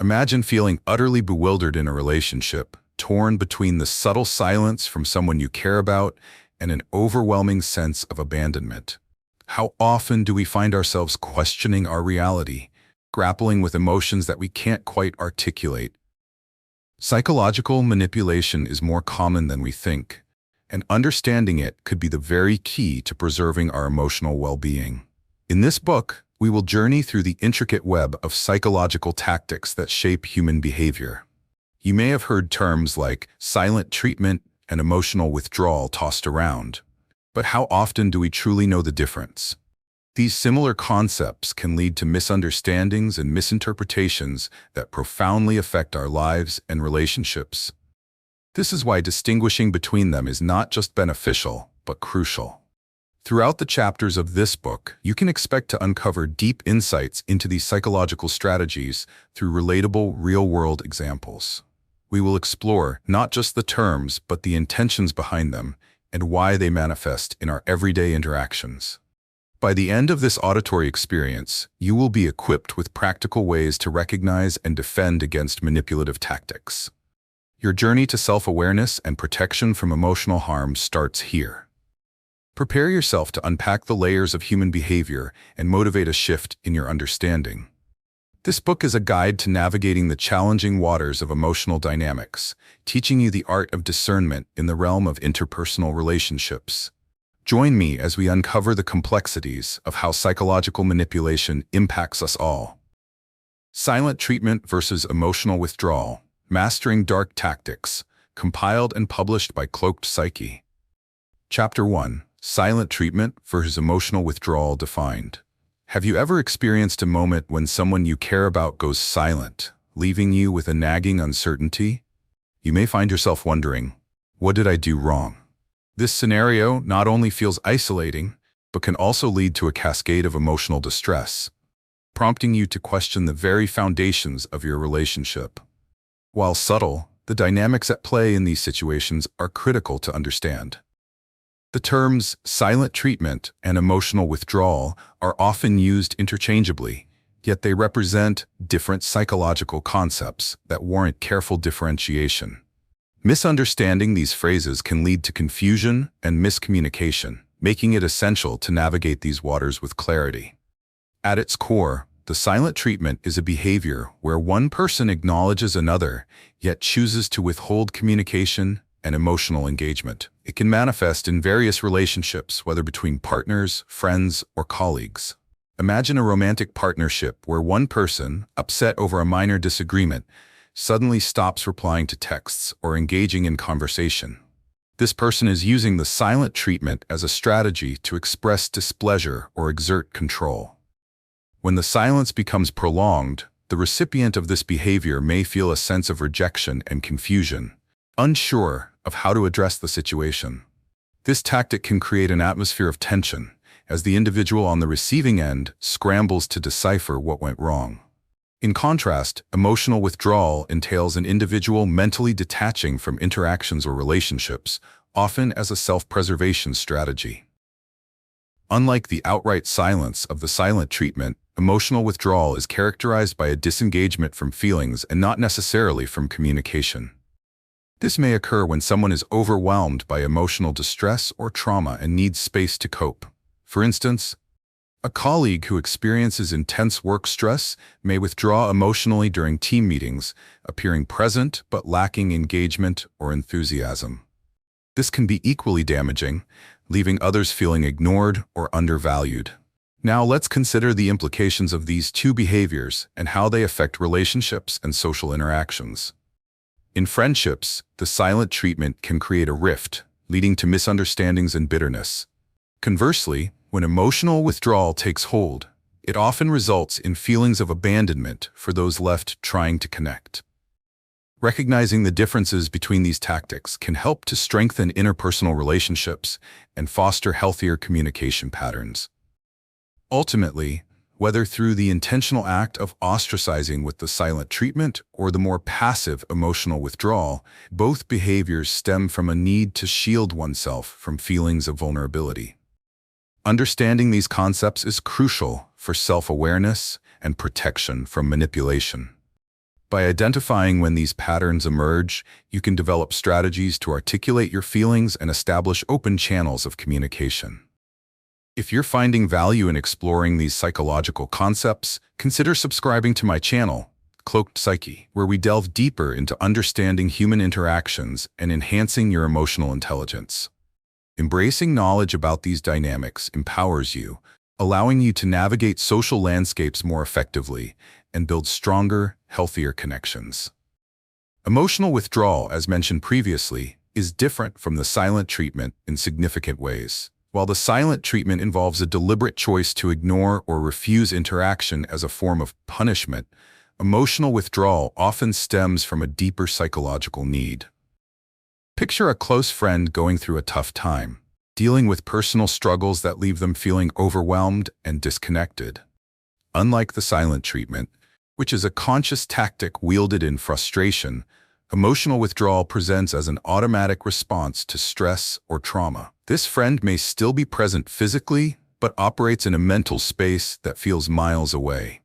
Imagine feeling utterly bewildered in a relationship, torn between the subtle silence from someone you care about and an overwhelming sense of abandonment. How often do we find ourselves questioning our reality, grappling with emotions that we can't quite articulate? Psychological manipulation is more common than we think, and understanding it could be the very key to preserving our emotional well-being. In this book, we will journey through the intricate web of psychological tactics that shape human behavior. You may have heard terms like silent treatment and emotional withdrawal tossed around, but how often do we truly know the difference? These similar concepts can lead to misunderstandings and misinterpretations that profoundly affect our lives and relationships. This is why distinguishing between them is not just beneficial, but crucial. Throughout the chapters of this book, you can expect to uncover deep insights into these psychological strategies through relatable, real-world examples. We will explore not just the terms, but the intentions behind them and why they manifest in our everyday interactions. By the end of this auditory experience, you will be equipped with practical ways to recognize and defend against manipulative tactics. Your journey to self-awareness and protection from emotional harm starts here. Prepare yourself to unpack the layers of human behavior and motivate a shift in your understanding. This book is a guide to navigating the challenging waters of emotional dynamics, teaching you the art of discernment in the realm of interpersonal relationships. Join me as we uncover the complexities of how psychological manipulation impacts us all. Silent Treatment versus Emotional Withdrawal: Mastering Dark Tactics, compiled and published by Cloaked Psyche. Chapter 1. Silent Treatment versus Emotional Withdrawal Defined. Have you ever experienced a moment when someone you care about goes silent, leaving you with a nagging uncertainty? You may find yourself wondering, what did I do wrong? This scenario not only feels isolating, but can also lead to a cascade of emotional distress, prompting you to question the very foundations of your relationship. While subtle, the dynamics at play in these situations are critical to understand. The terms silent treatment and emotional withdrawal are often used interchangeably, yet they represent different psychological concepts that warrant careful differentiation. Misunderstanding these phrases can lead to confusion and miscommunication, making it essential to navigate these waters with clarity. At its core, the silent treatment is a behavior where one person acknowledges another, yet chooses to withhold communication and emotional engagement. It can manifest in various relationships, whether between partners, friends, or colleagues. Imagine a romantic partnership where one person, upset over a minor disagreement, suddenly stops replying to texts or engaging in conversation. This person is using the silent treatment as a strategy to express displeasure or exert control. When the silence becomes prolonged, the recipient of this behavior may feel a sense of rejection and confusion, unsure of how to address the situation. This tactic can create an atmosphere of tension, as the individual on the receiving end scrambles to decipher what went wrong. In contrast, emotional withdrawal entails an individual mentally detaching from interactions or relationships, often as a self-preservation strategy. Unlike the outright silence of the silent treatment, emotional withdrawal is characterized by a disengagement from feelings and not necessarily from communication. This may occur when someone is overwhelmed by emotional distress or trauma and needs space to cope. For instance, a colleague who experiences intense work stress may withdraw emotionally during team meetings, appearing present but lacking engagement or enthusiasm. This can be equally damaging, leaving others feeling ignored or undervalued. Now let's consider the implications of these two behaviors and how they affect relationships and social interactions. In friendships, the silent treatment can create a rift, leading to misunderstandings and bitterness. Conversely, when emotional withdrawal takes hold, it often results in feelings of abandonment for those left trying to connect. Recognizing the differences between these tactics can help to strengthen interpersonal relationships and foster healthier communication patterns. Ultimately, whether through the intentional act of ostracizing with the silent treatment or the more passive emotional withdrawal, both behaviors stem from a need to shield oneself from feelings of vulnerability. Understanding these concepts is crucial for self-awareness and protection from manipulation. By identifying when these patterns emerge, you can develop strategies to articulate your feelings and establish open channels of communication. If you're finding value in exploring these psychological concepts, consider subscribing to my channel, Cloaked Psyche, where we delve deeper into understanding human interactions and enhancing your emotional intelligence. Embracing knowledge about these dynamics empowers you, allowing you to navigate social landscapes more effectively and build stronger, healthier connections. Emotional withdrawal, as mentioned previously, is different from the silent treatment in significant ways. While the silent treatment involves a deliberate choice to ignore or refuse interaction as a form of punishment, emotional withdrawal often stems from a deeper psychological need. Picture a close friend going through a tough time, dealing with personal struggles that leave them feeling overwhelmed and disconnected. Unlike the silent treatment, which is a conscious tactic wielded in frustration, emotional withdrawal presents as an automatic response to stress or trauma. This friend may still be present physically, but operates in a mental space that feels miles away.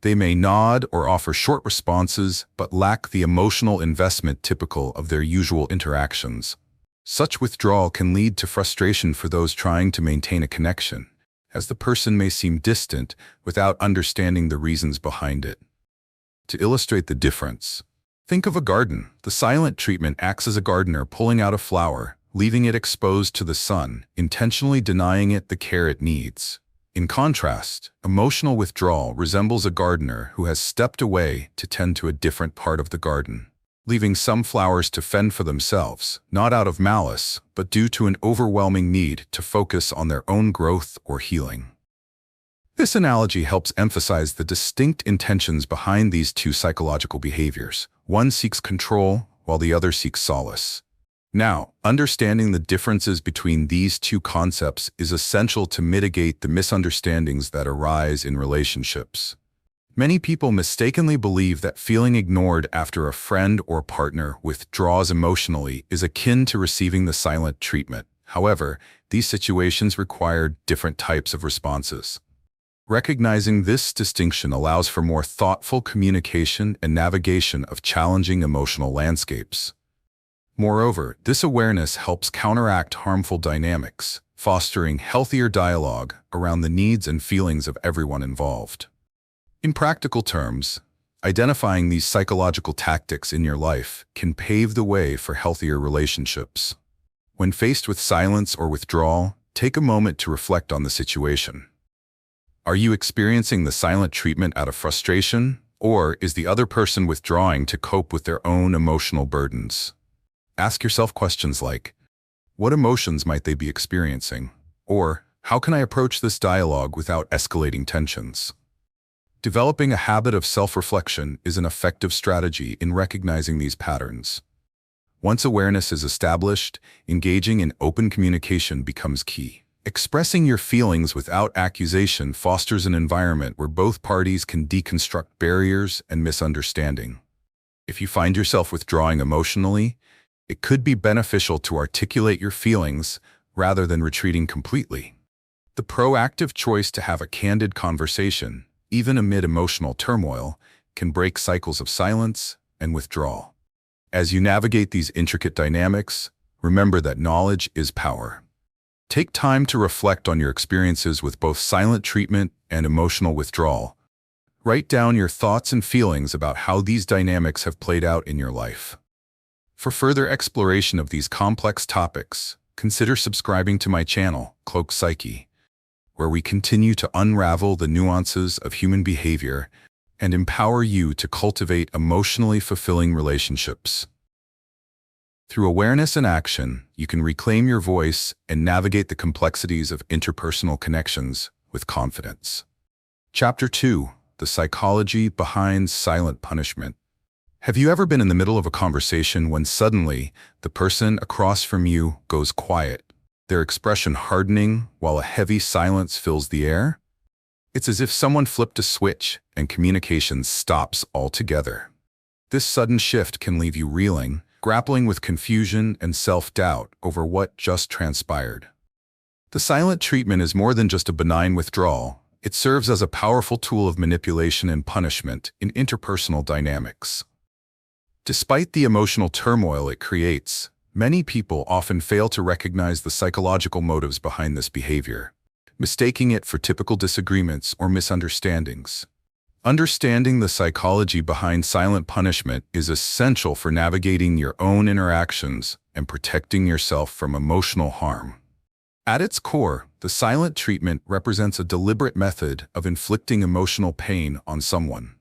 They may nod or offer short responses, but lack the emotional investment typical of their usual interactions. Such withdrawal can lead to frustration for those trying to maintain a connection, as the person may seem distant without understanding the reasons behind it. To illustrate the difference, think of a garden. The silent treatment acts as a gardener pulling out a flower, leaving it exposed to the sun, intentionally denying it the care it needs. In contrast, emotional withdrawal resembles a gardener who has stepped away to tend to a different part of the garden, leaving some flowers to fend for themselves, not out of malice, but due to an overwhelming need to focus on their own growth or healing. This analogy helps emphasize the distinct intentions behind these two psychological behaviors. One seeks control, while the other seeks solace. Now, understanding the differences between these two concepts is essential to mitigate the misunderstandings that arise in relationships. Many people mistakenly believe that feeling ignored after a friend or partner withdraws emotionally is akin to receiving the silent treatment. However, these situations require different types of responses. Recognizing this distinction allows for more thoughtful communication and navigation of challenging emotional landscapes. Moreover, this awareness helps counteract harmful dynamics, fostering healthier dialogue around the needs and feelings of everyone involved. In practical terms, identifying these psychological tactics in your life can pave the way for healthier relationships. When faced with silence or withdrawal, take a moment to reflect on the situation. Are you experiencing the silent treatment out of frustration, or is the other person withdrawing to cope with their own emotional burdens? Ask yourself questions like, what emotions might they be experiencing? Or, how can I approach this dialogue without escalating tensions? Developing a habit of self-reflection is an effective strategy in recognizing these patterns. Once awareness is established, engaging in open communication becomes key. Expressing your feelings without accusation fosters an environment where both parties can deconstruct barriers and misunderstanding. If you find yourself withdrawing emotionally, it could be beneficial to articulate your feelings rather than retreating completely. The proactive choice to have a candid conversation, even amid emotional turmoil, can break cycles of silence and withdrawal. As you navigate these intricate dynamics, remember that knowledge is power. Take time to reflect on your experiences with both silent treatment and emotional withdrawal. Write down your thoughts and feelings about how these dynamics have played out in your life. For further exploration of these complex topics, consider subscribing to my channel, Cloaked Psyche, where we continue to unravel the nuances of human behavior and empower you to cultivate emotionally fulfilling relationships. Through awareness and action, you can reclaim your voice and navigate the complexities of interpersonal connections with confidence. Chapter 2: The Psychology Behind Silent Punishment. Have you ever been in the middle of a conversation when suddenly the person across from you goes quiet, their expression hardening while a heavy silence fills the air? It's as if someone flipped a switch and communication stops altogether. This sudden shift can leave you reeling, grappling with confusion and self-doubt over what just transpired. The silent treatment is more than just a benign withdrawal. It serves as a powerful tool of manipulation and punishment in interpersonal dynamics. Despite the emotional turmoil it creates, many people often fail to recognize the psychological motives behind this behavior, mistaking it for typical disagreements or misunderstandings. Understanding the psychology behind silent punishment is essential for navigating your own interactions and protecting yourself from emotional harm. At its core, the silent treatment represents a deliberate method of inflicting emotional pain on someone.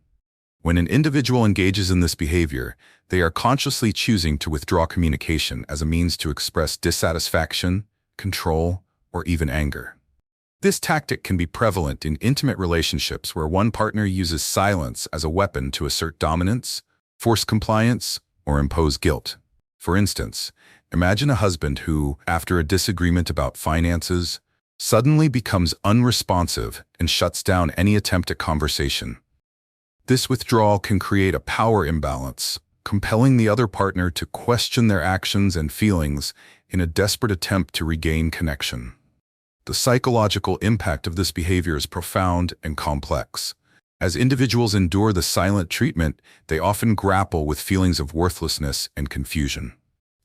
When an individual engages in this behavior, they are consciously choosing to withdraw communication as a means to express dissatisfaction, control, or even anger. This tactic can be prevalent in intimate relationships where one partner uses silence as a weapon to assert dominance, force compliance, or impose guilt. For instance, imagine a husband who, after a disagreement about finances, suddenly becomes unresponsive and shuts down any attempt at conversation. This withdrawal can create a power imbalance, compelling the other partner to question their actions and feelings in a desperate attempt to regain connection. The psychological impact of this behavior is profound and complex. As individuals endure the silent treatment, they often grapple with feelings of worthlessness and confusion.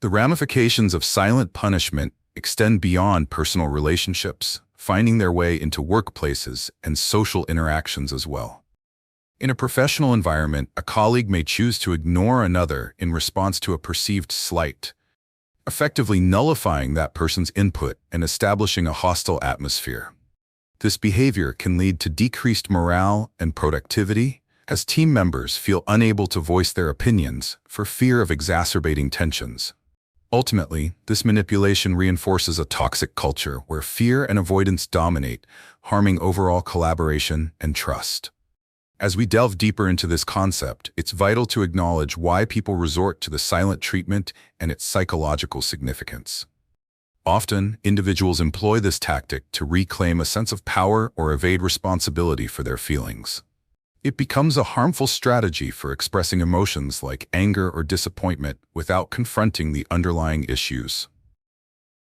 The ramifications of silent punishment extend beyond personal relationships, finding their way into workplaces and social interactions as well. In a professional environment, a colleague may choose to ignore another in response to a perceived slight, effectively nullifying that person's input and establishing a hostile atmosphere. This behavior can lead to decreased morale and productivity, as team members feel unable to voice their opinions for fear of exacerbating tensions. Ultimately, this manipulation reinforces a toxic culture where fear and avoidance dominate, harming overall collaboration and trust. As we delve deeper into this concept, it's vital to acknowledge why people resort to the silent treatment and its psychological significance. Often, individuals employ this tactic to reclaim a sense of power or evade responsibility for their feelings. It becomes a harmful strategy for expressing emotions like anger or disappointment without confronting the underlying issues.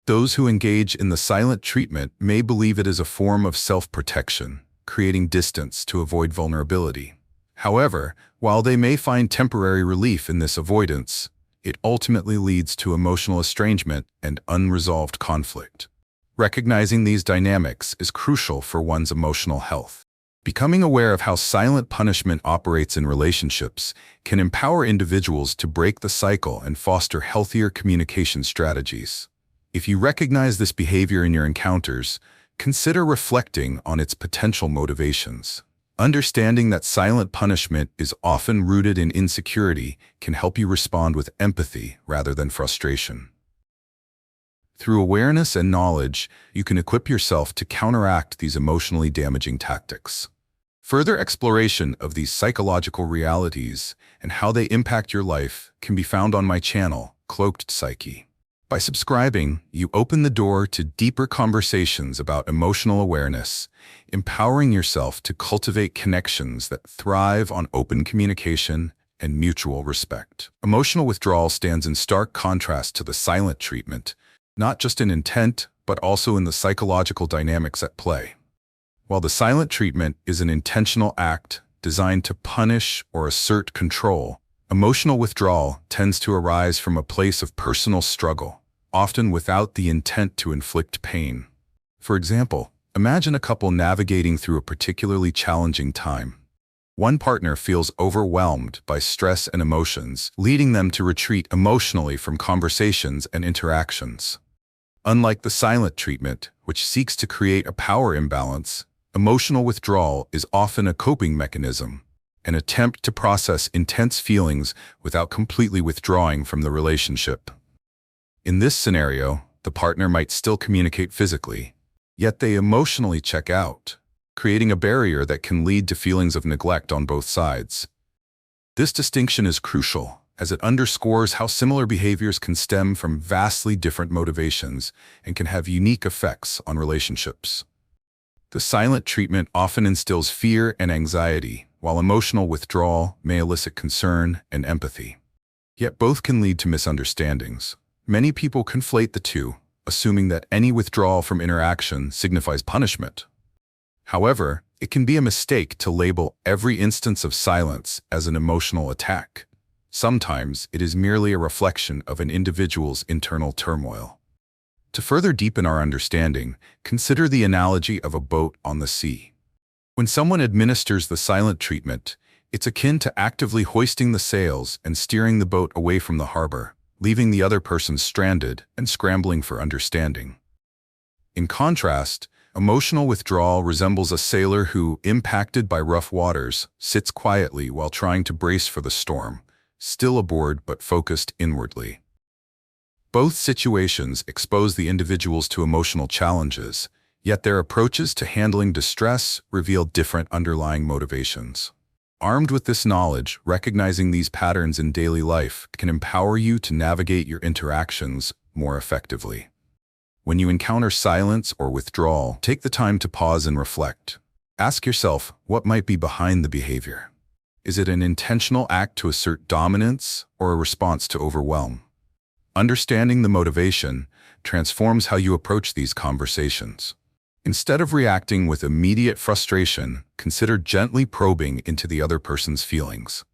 Those who engage in the silent treatment may believe it is a form of self-protection, creating distance to avoid vulnerability. However, while they may find temporary relief in this avoidance, it ultimately leads to emotional estrangement and unresolved conflict. Recognizing these dynamics is crucial for one's emotional health. Becoming aware of how silent punishment operates in relationships can empower individuals to break the cycle and foster healthier communication strategies. If you recognize this behavior in your encounters, consider reflecting on its potential motivations. Understanding that silent punishment is often rooted in insecurity can help you respond with empathy rather than frustration. Through awareness and knowledge, you can equip yourself to counteract these emotionally damaging tactics. Further exploration of these psychological realities and how they impact your life can be found on my channel, Cloaked Psyche. By subscribing, you open the door to deeper conversations about emotional awareness, empowering yourself to cultivate connections that thrive on open communication and mutual respect. Emotional withdrawal stands in stark contrast to the silent treatment, not just in intent, but also in the psychological dynamics at play. While the silent treatment is an intentional act designed to punish or assert control, emotional withdrawal tends to arise from a place of personal struggle, often without the intent to inflict pain. For example, imagine a couple navigating through a particularly challenging time. One partner feels overwhelmed by stress and emotions, leading them to retreat emotionally from conversations and interactions. Unlike the silent treatment, which seeks to create a power imbalance, emotional withdrawal is often a coping mechanism, an attempt to process intense feelings without completely withdrawing from the relationship. In this scenario, the partner might still communicate physically, yet they emotionally check out, creating a barrier that can lead to feelings of neglect on both sides. This distinction is crucial, as it underscores how similar behaviors can stem from vastly different motivations and can have unique effects on relationships. The silent treatment often instills fear and anxiety, while emotional withdrawal may elicit concern and empathy. Yet both can lead to misunderstandings. Many people conflate the two, assuming that any withdrawal from interaction signifies punishment. However, It can be a mistake to label every instance of silence as an emotional attack. Sometimes it is merely a reflection of an individual's internal turmoil. To further deepen our understanding, consider the analogy of a boat on the sea. When someone administers the silent treatment, it's akin to actively hoisting the sails and steering the boat away from the harbor, leaving the other person stranded and scrambling for understanding. In contrast, emotional withdrawal resembles a sailor who, impacted by rough waters, sits quietly while trying to brace for the storm, still aboard but focused inwardly. Both situations expose the individuals to emotional challenges, yet their approaches to handling distress reveal different underlying motivations. Armed with this knowledge, recognizing these patterns in daily life can empower you to navigate your interactions more effectively. When you encounter silence or withdrawal, take the time to pause and reflect. Ask yourself what might be behind the behavior. Is it an intentional act to assert dominance or a response to overwhelm? Understanding the motivation transforms how you approach these conversations. Instead of reacting with immediate frustration, consider gently probing into the other person's feelings.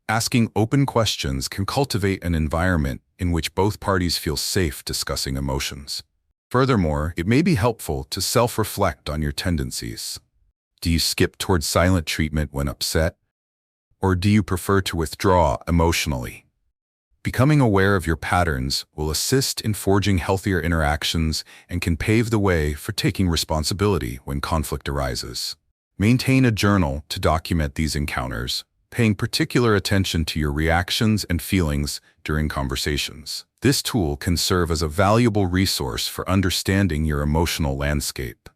Asking open questions can cultivate an environment in which both parties feel safe discussing emotions. Furthermore, it may be helpful to self-reflect on your tendencies. Do you skip towards silent treatment when upset? Or do you prefer to withdraw emotionally? Becoming aware of your patterns will assist in forging healthier interactions and can pave the way for taking responsibility when conflict arises. Maintain a journal to document these encounters, paying particular attention to your reactions and feelings during conversations. This tool can serve as a valuable resource for understanding your emotional landscape.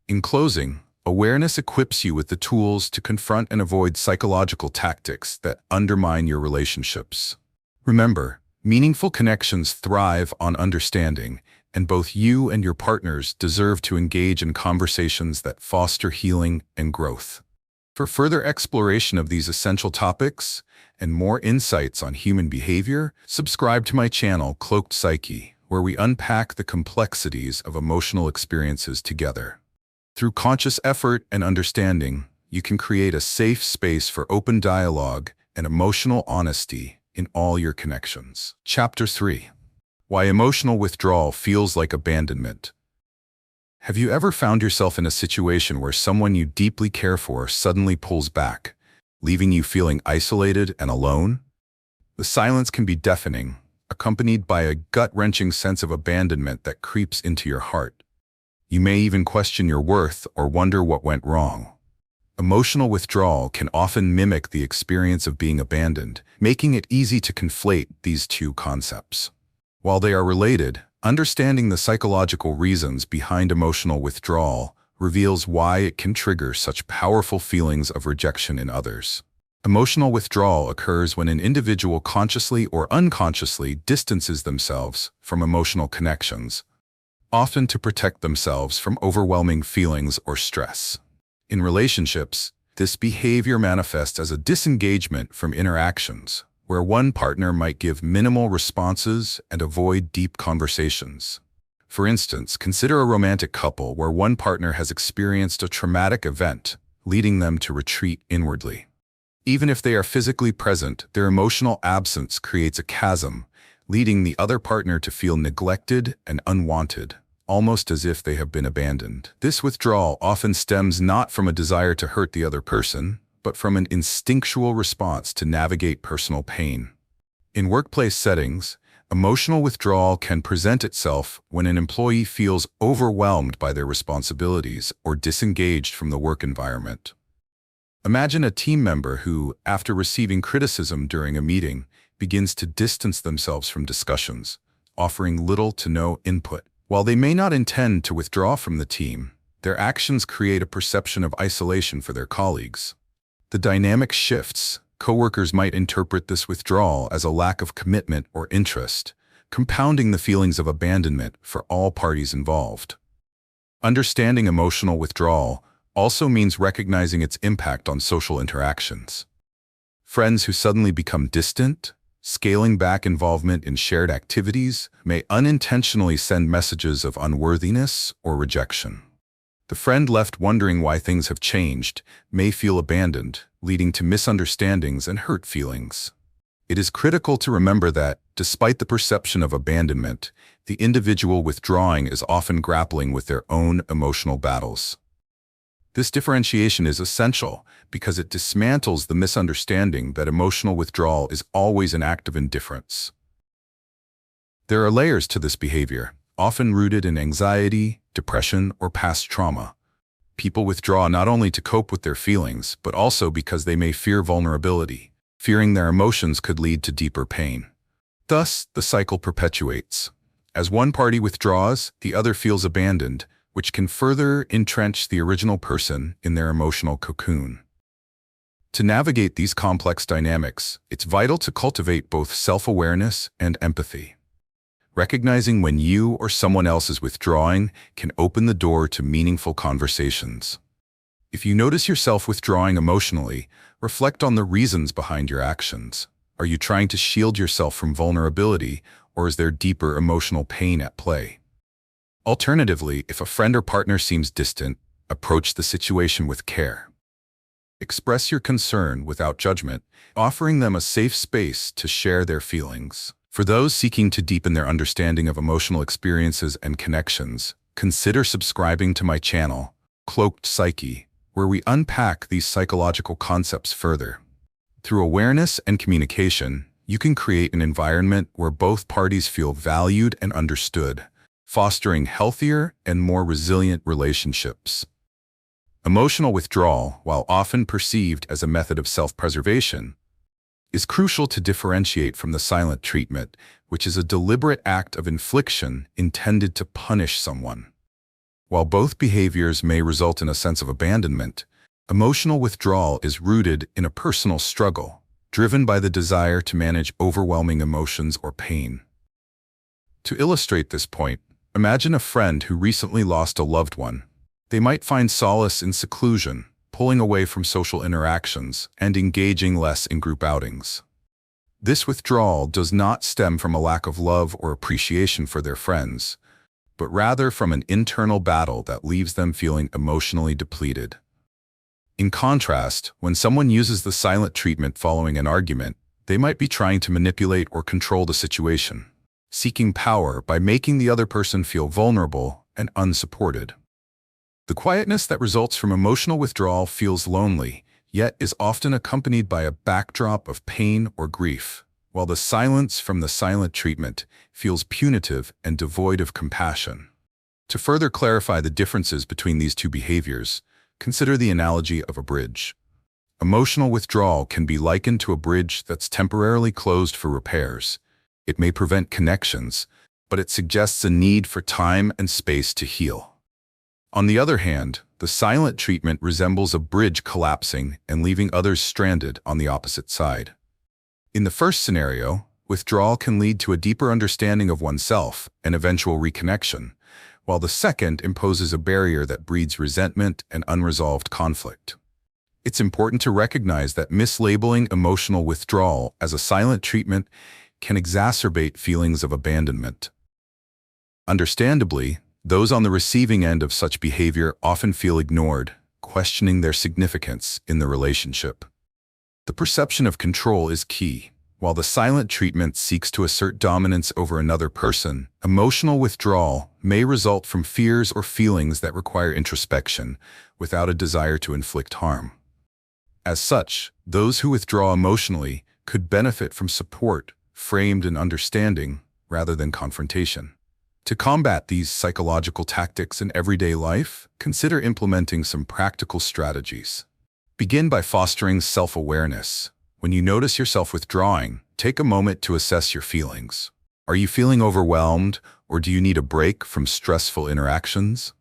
In closing, awareness equips you with the tools to confront and avoid psychological tactics that undermine your relationships. Remember, meaningful connections thrive on understanding, and both you and your partners deserve to engage in conversations that foster healing and growth. For further exploration of these essential topics and more insights on human behavior, subscribe to my channel, Cloaked Psyche, where we unpack the complexities of emotional experiences together. Through conscious effort and understanding, you can create a safe space for open dialogue and emotional honesty in all your connections. Chapter 3. Why emotional withdrawal feels like abandonment. Have you ever found yourself in a situation where someone you deeply care for suddenly pulls back, leaving you feeling isolated and alone? The silence can be deafening, accompanied by a gut-wrenching sense of abandonment that creeps into your heart. You may even question your worth or wonder what went wrong. Emotional withdrawal can often mimic the experience of being abandoned, making it easy to conflate these two concepts. While they are related, understanding the psychological reasons behind emotional withdrawal reveals why it can trigger such powerful feelings of rejection in others. Emotional withdrawal occurs when an individual consciously or unconsciously distances themselves from emotional connections, often to protect themselves from overwhelming feelings or stress. In relationships, this behavior manifests as a disengagement from interactions, where one partner might give minimal responses and avoid deep conversations. For instance, consider a romantic couple where one partner has experienced a traumatic event, leading them to retreat inwardly. Even if they are physically present, their emotional absence creates a chasm, leading the other partner to feel neglected and unwanted, almost as if they have been abandoned. This withdrawal often stems not from a desire to hurt the other person, but from an instinctual response to navigate personal pain. In workplace settings, emotional withdrawal can present itself when an employee feels overwhelmed by their responsibilities or disengaged from the work environment. Imagine a team member who, after receiving criticism during a meeting, begins to distance themselves from discussions, offering little to no input. While they may not intend to withdraw from the team, their actions create a perception of isolation for their colleagues. The dynamic shifts. Coworkers might interpret this withdrawal as a lack of commitment or interest, compounding the feelings of abandonment for all parties involved. Understanding emotional withdrawal also means recognizing its impact on social interactions. Friends who suddenly become distant, scaling back involvement in shared activities, may unintentionally send messages of unworthiness or rejection. The friend left wondering why things have changed may feel abandoned, leading to misunderstandings and hurt feelings. It is critical to remember that, despite the perception of abandonment, the individual withdrawing is often grappling with their own emotional battles. This differentiation is essential because it dismantles the misunderstanding that emotional withdrawal is always an act of indifference. There are layers to this behavior, often rooted in anxiety, depression, or past trauma. People withdraw not only to cope with their feelings, but also because they may fear vulnerability, fearing their emotions could lead to deeper pain. Thus, the cycle perpetuates. As one party withdraws, the other feels abandoned, which can further entrench the original person in their emotional cocoon. To navigate these complex dynamics, it's vital to cultivate both self-awareness and empathy. Recognizing when you or someone else is withdrawing can open the door to meaningful conversations. If you notice yourself withdrawing emotionally, reflect on the reasons behind your actions. Are you trying to shield yourself from vulnerability, or is there deeper emotional pain at play? Alternatively, if a friend or partner seems distant, approach the situation with care. Express your concern without judgment, offering them a safe space to share their feelings. For those seeking to deepen their understanding of emotional experiences and connections, consider subscribing to my channel, Cloaked Psyche, where we unpack these psychological concepts further. Through awareness and communication, you can create an environment where both parties feel valued and understood, fostering healthier and more resilient relationships. Emotional withdrawal, while often perceived as a method of self-preservation, is crucial to differentiate from the silent treatment, which is a deliberate act of infliction intended to punish someone. While both behaviors may result in a sense of abandonment, emotional withdrawal is rooted in a personal struggle, driven by the desire to manage overwhelming emotions or pain. To illustrate this point, imagine a friend who recently lost a loved one. They might find solace in seclusion, pulling away from social interactions, and engaging less in group outings. This withdrawal does not stem from a lack of love or appreciation for their friends, but rather from an internal battle that leaves them feeling emotionally depleted. In contrast, when someone uses the silent treatment following an argument, they might be trying to manipulate or control the situation, seeking power by making the other person feel vulnerable and unsupported. The quietness that results from emotional withdrawal feels lonely, yet is often accompanied by a backdrop of pain or grief, while the silence from the silent treatment feels punitive and devoid of compassion. To further clarify the differences between these two behaviors, consider the analogy of a bridge. Emotional withdrawal can be likened to a bridge that's temporarily closed for repairs. It may prevent connections, but it suggests a need for time and space to heal. On the other hand, the silent treatment resembles a bridge collapsing and leaving others stranded on the opposite side. In the first scenario, withdrawal can lead to a deeper understanding of oneself and eventual reconnection, while the second imposes a barrier that breeds resentment and unresolved conflict. It's important to recognize that mislabeling emotional withdrawal as a silent treatment can exacerbate feelings of abandonment. Understandably, those on the receiving end of such behavior often feel ignored, questioning their significance in the relationship. The perception of control is key. While the silent treatment seeks to assert dominance over another person, emotional withdrawal may result from fears or feelings that require introspection without a desire to inflict harm. As such, those who withdraw emotionally could benefit from support framed in understanding rather than confrontation. To combat these psychological tactics in everyday life, consider implementing some practical strategies. Begin by fostering self-awareness. When you notice yourself withdrawing, take a moment to assess your feelings. Are you feeling overwhelmed, or do you need a break from stressful interactions?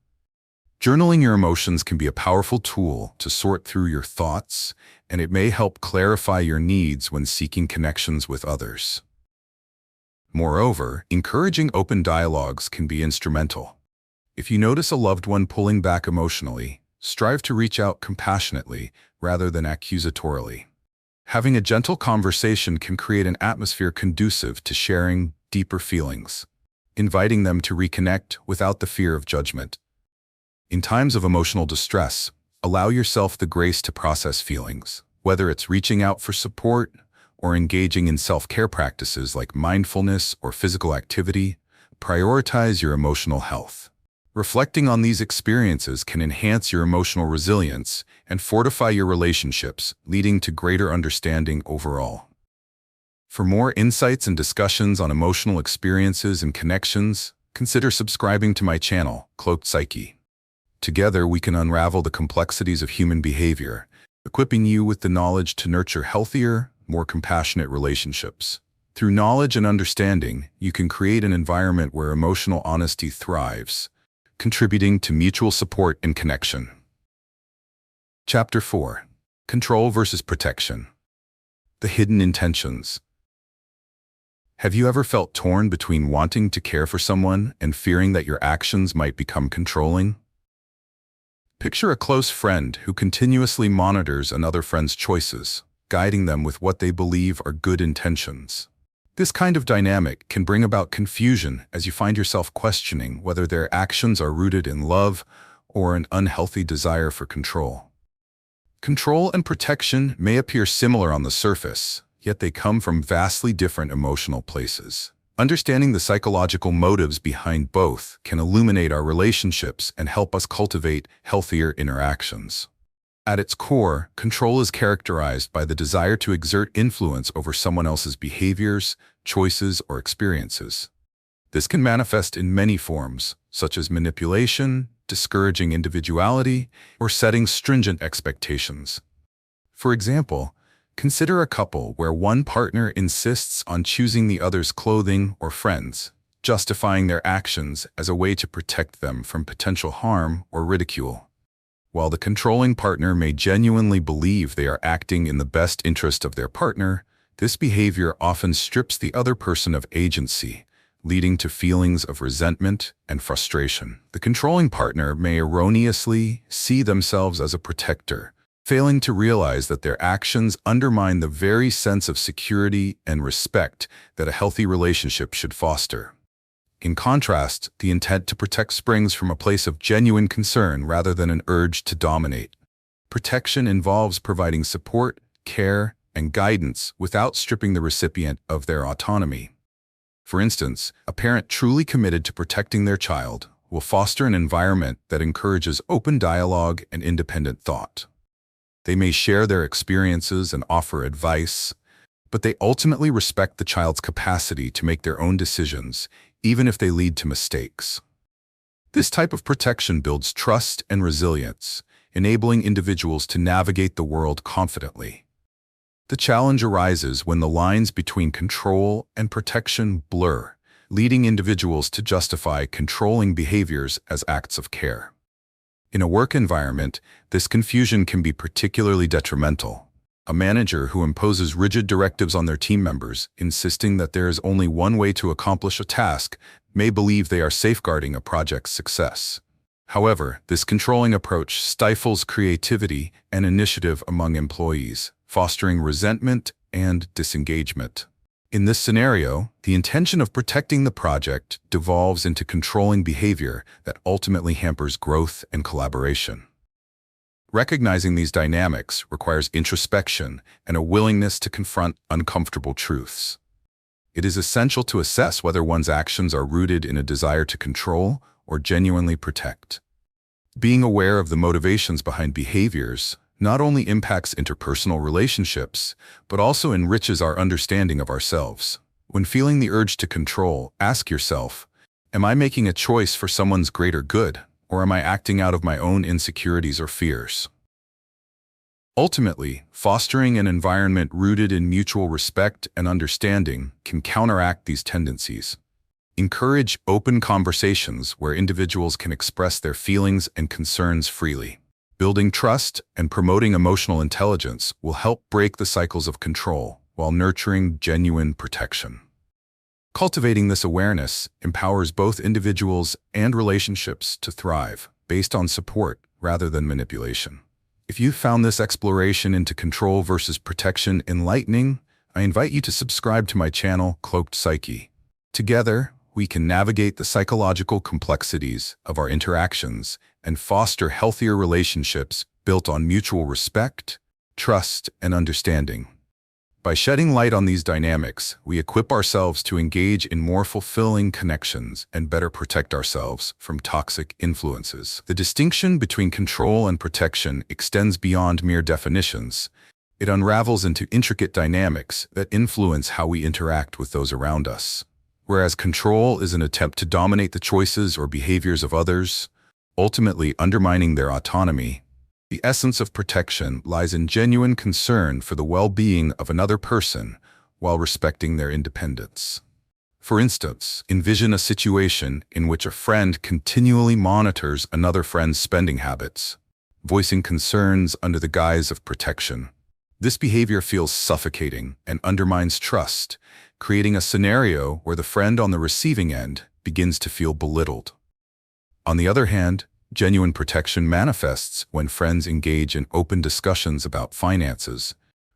Journaling your emotions can be a powerful tool to sort through your thoughts, and it may help clarify your needs when seeking connections with others. Moreover, encouraging open dialogues can be instrumental. If you notice a loved one pulling back emotionally, strive to reach out compassionately rather than accusatorily. Having a gentle conversation can create an atmosphere conducive to sharing deeper feelings, inviting them to reconnect without the fear of judgment. In times of emotional distress, allow yourself the grace to process feelings, whether it's reaching out for support or engaging in self-care practices like mindfulness or physical activity. Prioritize your emotional health. Reflecting on these experiences can enhance your emotional resilience and fortify your relationships, leading to greater understanding overall. For more insights and discussions on emotional experiences and connections, consider subscribing to my channel, Cloaked Psyche. Together, we can unravel the complexities of human behavior, equipping you with the knowledge to nurture healthier, more compassionate relationships. Through knowledge and understanding, you can create an environment where emotional honesty thrives, contributing to mutual support and connection. Chapter 4. Control versus Protection. The Hidden Intentions. Have you ever felt torn between wanting to care for someone and fearing that your actions might become controlling? Picture a close friend who continuously monitors another friend's choices, guiding them with what they believe are good intentions. This kind of dynamic can bring about confusion as you find yourself questioning whether their actions are rooted in love or an unhealthy desire for control. Control and protection may appear similar on the surface, yet they come from vastly different emotional places. Understanding the psychological motives behind both can illuminate our relationships and help us cultivate healthier interactions. At its core, control is characterized by the desire to exert influence over someone else's behaviors, choices, or experiences. This can manifest in many forms, such as manipulation, discouraging individuality, or setting stringent expectations. For example, consider a couple where one partner insists on choosing the other's clothing or friends, justifying their actions as a way to protect them from potential harm or ridicule. While the controlling partner may genuinely believe they are acting in the best interest of their partner, this behavior often strips the other person of agency, leading to feelings of resentment and frustration. The controlling partner may erroneously see themselves as a protector, failing to realize that their actions undermine the very sense of security and respect that a healthy relationship should foster. In contrast, the intent to protect springs from a place of genuine concern rather than an urge to dominate. Protection involves providing support, care, and guidance without stripping the recipient of their autonomy. For instance, a parent truly committed to protecting their child will foster an environment that encourages open dialogue and independent thought. They may share their experiences and offer advice, but they ultimately respect the child's capacity to make their own decisions, even if they lead to mistakes. This type of protection builds trust and resilience, enabling individuals to navigate the world confidently. The challenge arises when the lines between control and protection blur, leading individuals to justify controlling behaviors as acts of care. In a work environment, this confusion can be particularly detrimental. A manager who imposes rigid directives on their team members, insisting that there is only one way to accomplish a task, may believe they are safeguarding a project's success. However, this controlling approach stifles creativity and initiative among employees, fostering resentment and disengagement. In this scenario, the intention of protecting the project devolves into controlling behavior that ultimately hampers growth and collaboration. Recognizing these dynamics requires introspection and a willingness to confront uncomfortable truths. It is essential to assess whether one's actions are rooted in a desire to control or genuinely protect. Being aware of the motivations behind behaviors not only impacts interpersonal relationships, but also enriches our understanding of ourselves. When feeling the urge to control, ask yourself, am I making a choice for someone's greater good? Or am I acting out of my own insecurities or fears? Ultimately, fostering an environment rooted in mutual respect and understanding can counteract these tendencies. Encourage open conversations where individuals can express their feelings and concerns freely. Building trust and promoting emotional intelligence will help break the cycles of control while nurturing genuine protection. Cultivating this awareness empowers both individuals and relationships to thrive based on support rather than manipulation. If you found this exploration into control versus protection enlightening, I invite you to subscribe to my channel, Cloaked Psyche. Together, we we can navigate the psychological complexities of our interactions and foster healthier relationships built on mutual respect, trust, and understanding. By shedding light on these dynamics, we equip ourselves to engage in more fulfilling connections and better protect ourselves from toxic influences. The distinction between control and protection extends beyond mere definitions. It unravels into intricate dynamics that influence how we interact with those around us. Whereas control is an attempt to dominate the choices or behaviors of others, ultimately undermining their autonomy, the essence of protection lies in genuine concern for the well-being of another person while respecting their independence. For instance, envision a situation in which a friend continually monitors another friend's spending habits, voicing concerns under the guise of protection. This behavior feels suffocating and undermines trust, creating a scenario where the friend on the receiving end begins to feel belittled. On the other hand, genuine protection manifests when friends engage in open discussions about finances,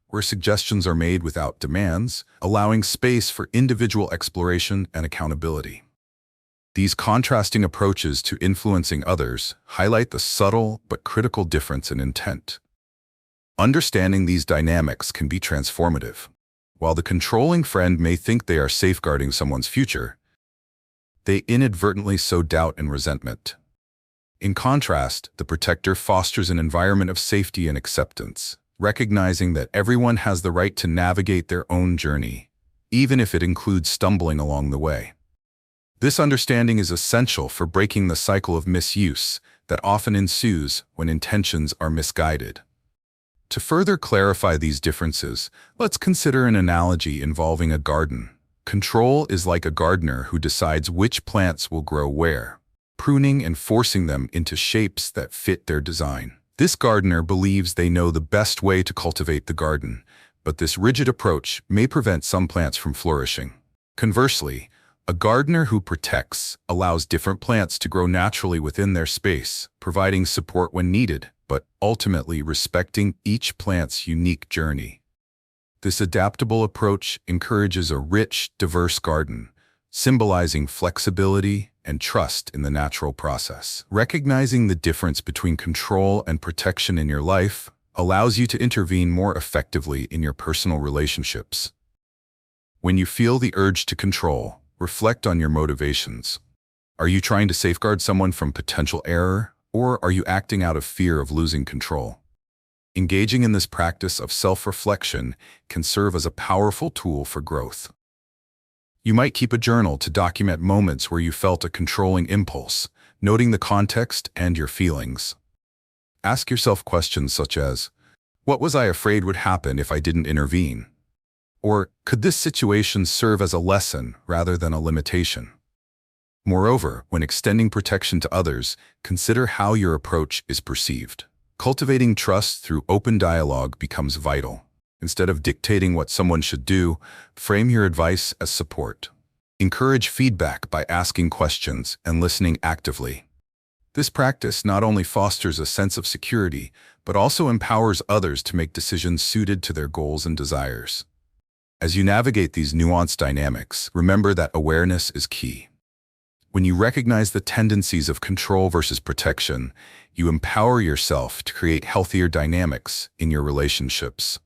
where suggestions are made without demands, allowing space for individual exploration and accountability. These contrasting approaches to influencing others highlight the subtle but critical difference in intent. Understanding these dynamics can be transformative. While the controlling friend may think they are safeguarding someone's future, they inadvertently sow doubt and resentment. In contrast, the protector fosters an environment of safety and acceptance, recognizing that everyone has the right to navigate their own journey, even if it includes stumbling along the way. This understanding is essential for breaking the cycle of misuse that often ensues when intentions are misguided. To further clarify these differences, let's consider an analogy involving a garden. Control is like a gardener who decides which plants will grow where, pruning and forcing them into shapes that fit their design. This gardener believes they know the best way to cultivate the garden, but this rigid approach may prevent some plants from flourishing. Conversely, a gardener who protects allows different plants to grow naturally within their space, providing support when needed, but ultimately respecting each plant's unique journey. This adaptable approach encourages a rich, diverse garden, symbolizing flexibility and trust in the natural process. Recognizing the difference between control and protection in your life allows you to intervene more effectively in your personal relationships. When you feel the urge to control, reflect on your motivations. Are you trying to safeguard someone from potential error, or are you acting out of fear of losing control? Engaging in this practice of self-reflection can serve as a powerful tool for growth. You might keep a journal to document moments where you felt a controlling impulse, noting the context and your feelings. Ask yourself questions such as, what was I afraid would happen if I didn't intervene? Or, could this situation serve as a lesson rather than a limitation? Moreover, when extending protection to others, consider how your approach is perceived. Cultivating trust through open dialogue becomes vital. Instead of dictating what someone should do, frame your advice as support. Encourage feedback by asking questions and listening actively. This practice not only fosters a sense of security, but also empowers others to make decisions suited to their goals and desires. As you navigate these nuanced dynamics, remember that awareness is key. When you recognize the tendencies of control versus protection, you empower yourself to create healthier dynamics in your relationships.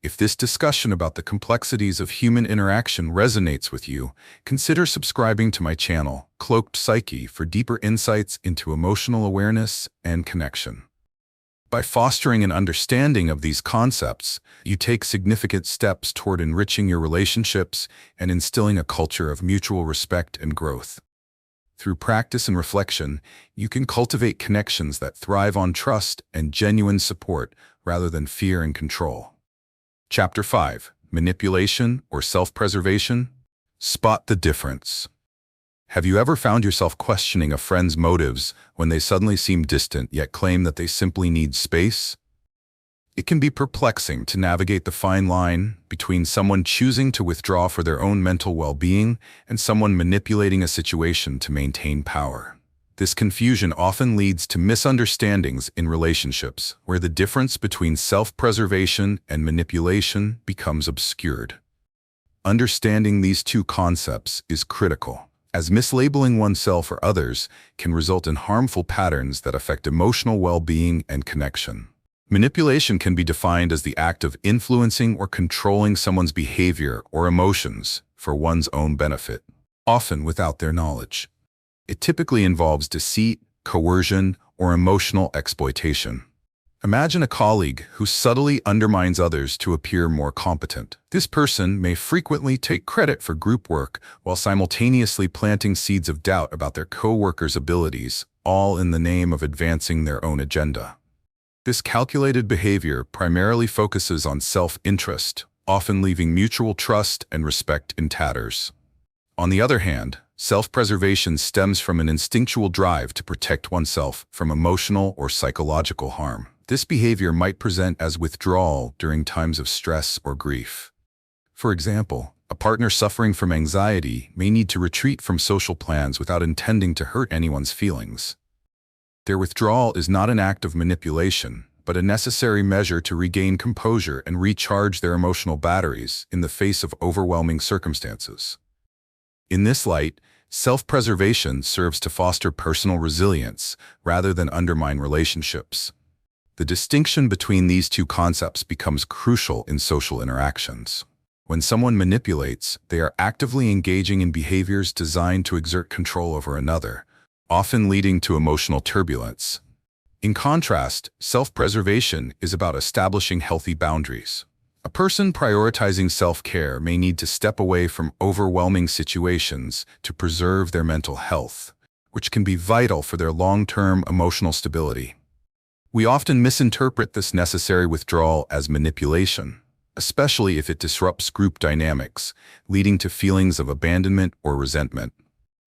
If this discussion about the complexities of human interaction resonates with you, consider subscribing to my channel, Cloaked Psyche, for deeper insights into emotional awareness and connection. By fostering an understanding of these concepts, you take significant steps toward enriching your relationships and instilling a culture of mutual respect and growth. Through practice and reflection, you can cultivate connections that thrive on trust and genuine support rather than fear and control. Chapter 5. Manipulation or self-preservation? Spot the difference. Have you ever found yourself questioning a friend's motives when they suddenly seem distant yet claim that they simply need space? It can be perplexing to navigate the fine line between someone choosing to withdraw for their own mental well-being and someone manipulating a situation to maintain power. This confusion often leads to misunderstandings in relationships, where the difference between self-preservation and manipulation becomes obscured. Understanding these two concepts is critical. as mislabeling oneself or others can result in harmful patterns that affect emotional well-being and connection. Manipulation can be defined as the act of influencing or controlling someone's behavior or emotions for one's own benefit, often without their knowledge. It typically involves deceit, coercion, or emotional exploitation. Imagine a colleague who subtly undermines others to appear more competent. This person may frequently take credit for group work while simultaneously planting seeds of doubt about their co-workers' abilities, all in the name of advancing their own agenda. This calculated behavior primarily focuses on self-interest, often leaving mutual trust and respect in tatters. On the other hand, self-preservation stems from an instinctual drive to protect oneself from emotional or psychological harm. This behavior might present as withdrawal during times of stress or grief. For example, a partner suffering from anxiety may need to retreat from social plans without intending to hurt anyone's feelings. Their withdrawal is not an act of manipulation, but a necessary measure to regain composure and recharge their emotional batteries in the face of overwhelming circumstances. In this light, self-preservation serves to foster personal resilience rather than undermine relationships. The distinction between these two concepts becomes crucial in social interactions. When someone manipulates, they are actively engaging in behaviors designed to exert control over another, often leading to emotional turbulence. In contrast, self-preservation is about establishing healthy boundaries. A person prioritizing self-care may need to step away from overwhelming situations to preserve their mental health, which can be vital for their long-term emotional stability. We often misinterpret this necessary withdrawal as manipulation, especially if it disrupts group dynamics, leading to feelings of abandonment or resentment.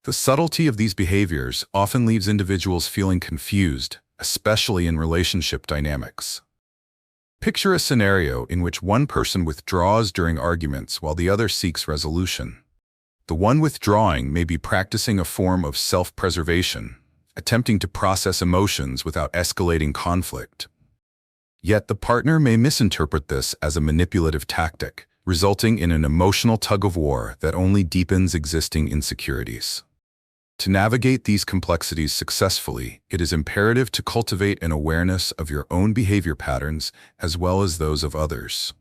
The subtlety of these behaviors often leaves individuals feeling confused, especially in relationship dynamics. Picture a scenario in which one person withdraws during arguments while the other seeks resolution. The one withdrawing may be practicing a form of self-preservation, attempting to process emotions without escalating conflict. Yet the partner may misinterpret this as a manipulative tactic, resulting in an emotional tug-of-war that only deepens existing insecurities. To navigate these complexities successfully, it is imperative to cultivate an awareness of your own behavior patterns as well as those of others.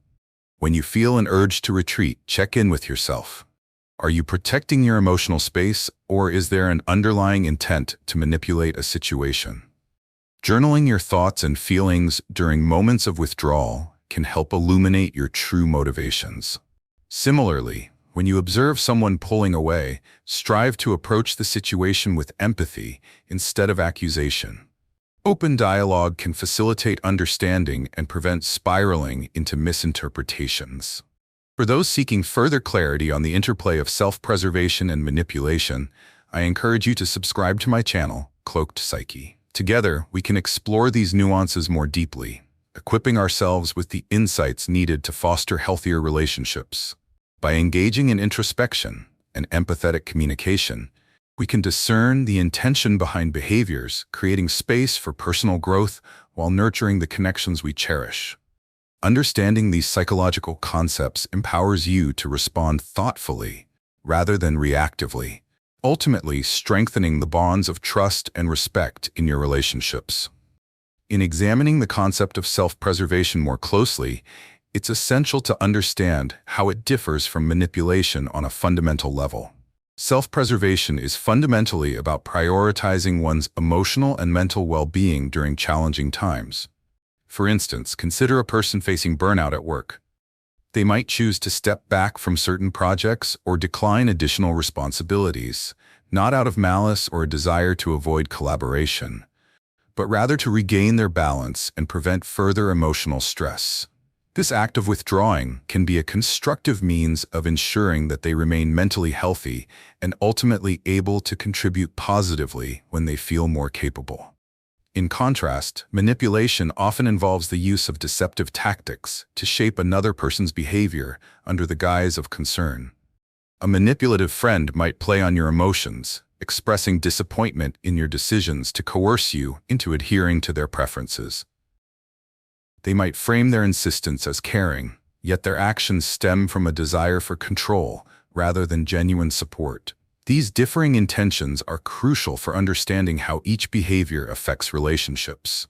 When you feel an urge to retreat, check in with yourself. Are you protecting your emotional space, or is there an underlying intent to manipulate a situation? Journaling your thoughts and feelings during moments of withdrawal can help illuminate your true motivations. Similarly, when you observe someone pulling away, strive to approach the situation with empathy instead of accusation. Open dialogue can facilitate understanding and prevent spiraling into misinterpretations. For those seeking further clarity on the interplay of self-preservation and manipulation, I encourage you to subscribe to my channel, Cloaked Psyche. Together, we can explore these nuances more deeply, equipping ourselves with the insights needed to foster healthier relationships. By engaging in introspection and empathetic communication, we can discern the intention behind behaviors, creating space for personal growth while nurturing the connections we cherish. Understanding these psychological concepts empowers you to respond thoughtfully rather than reactively, ultimately strengthening the bonds of trust and respect in your relationships. In examining the concept of self-preservation more closely, it's essential to understand how it differs from manipulation on a fundamental level. Self-preservation is fundamentally about prioritizing one's emotional and mental well-being during challenging times. For instance, consider a person facing burnout at work. They might choose to step back from certain projects or decline additional responsibilities, not out of malice or a desire to avoid collaboration, but rather to regain their balance and prevent further emotional stress. This act of withdrawing can be a constructive means of ensuring that they remain mentally healthy and ultimately able to contribute positively when they feel more capable. In contrast, manipulation often involves the use of deceptive tactics to shape another person's behavior under the guise of concern. A manipulative friend might play on your emotions, expressing disappointment in your decisions to coerce you into adhering to their preferences. They might frame their insistence as caring, yet their actions stem from a desire for control rather than genuine support. These differing intentions are crucial for understanding how each behavior affects relationships.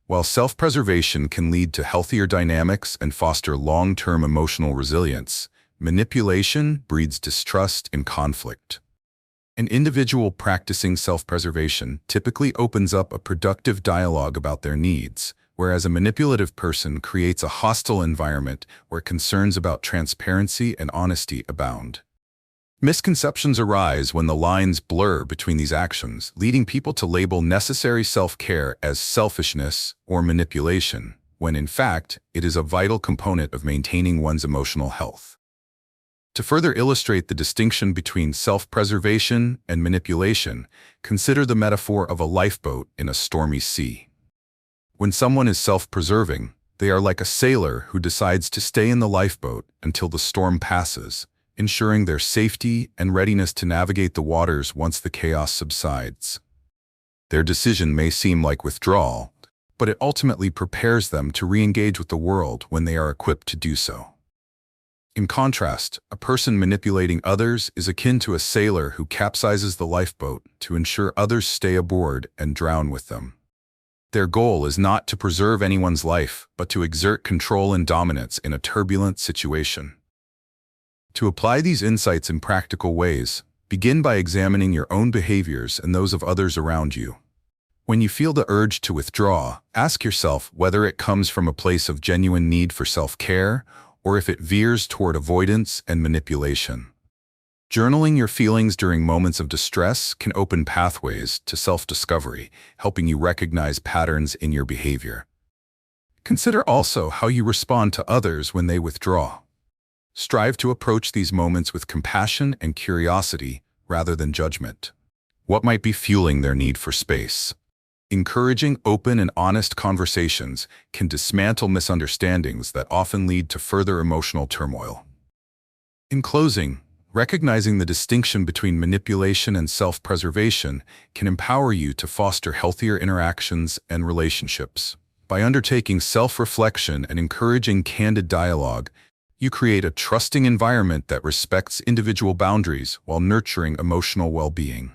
While self-preservation can lead to healthier dynamics and foster long-term emotional resilience, manipulation breeds distrust and conflict. An individual practicing self-preservation typically opens up a productive dialogue about their needs, whereas a manipulative person creates a hostile environment where concerns about transparency and honesty abound. Misconceptions arise when the lines blur between these actions, leading people to label necessary self-care as selfishness or manipulation, when in fact, it is a vital component of maintaining one's emotional health. To further illustrate the distinction between self-preservation and manipulation, consider the metaphor of a lifeboat in a stormy sea. When someone is self-preserving, they are like a sailor who decides to stay in the lifeboat until the storm passes, ensuring their safety and readiness to navigate the waters once the chaos subsides. Their decision may seem like withdrawal, but it ultimately prepares them to re-engage with the world when they are equipped to do so. In contrast, a person manipulating others is akin to a sailor who capsizes the lifeboat to ensure others stay aboard and drown with them. Their goal is not to preserve anyone's life, but to exert control and dominance in a turbulent situation. To apply these insights in practical ways, begin by examining your own behaviors and those of others around you. When you feel the urge to withdraw, ask yourself whether it comes from a place of genuine need for self-care or if it veers toward avoidance and manipulation. Journaling your feelings during moments of distress can open pathways to self-discovery, helping you recognize patterns in your behavior. Consider also how you respond to others when they withdraw. Strive to approach these moments with compassion and curiosity rather than judgment. What might be fueling their need for space? Encouraging open and honest conversations can dismantle misunderstandings that often lead to further emotional turmoil. In closing, recognizing the distinction between manipulation and self-preservation can empower you to foster healthier interactions and relationships. By undertaking self-reflection and encouraging candid dialogue, you create a trusting environment that respects individual boundaries while nurturing emotional well-being.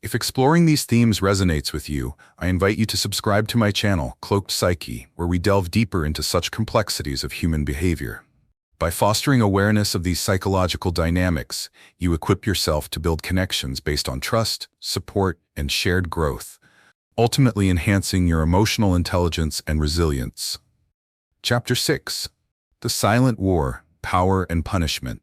If exploring these themes resonates with you, I invite you to subscribe to my channel, Cloaked Psyche, where we delve deeper into such complexities of human behavior. By fostering awareness of these psychological dynamics, you equip yourself to build connections based on trust, support, and shared growth, ultimately enhancing your emotional intelligence and resilience. Chapter 6. The Silent War, Power and Punishment.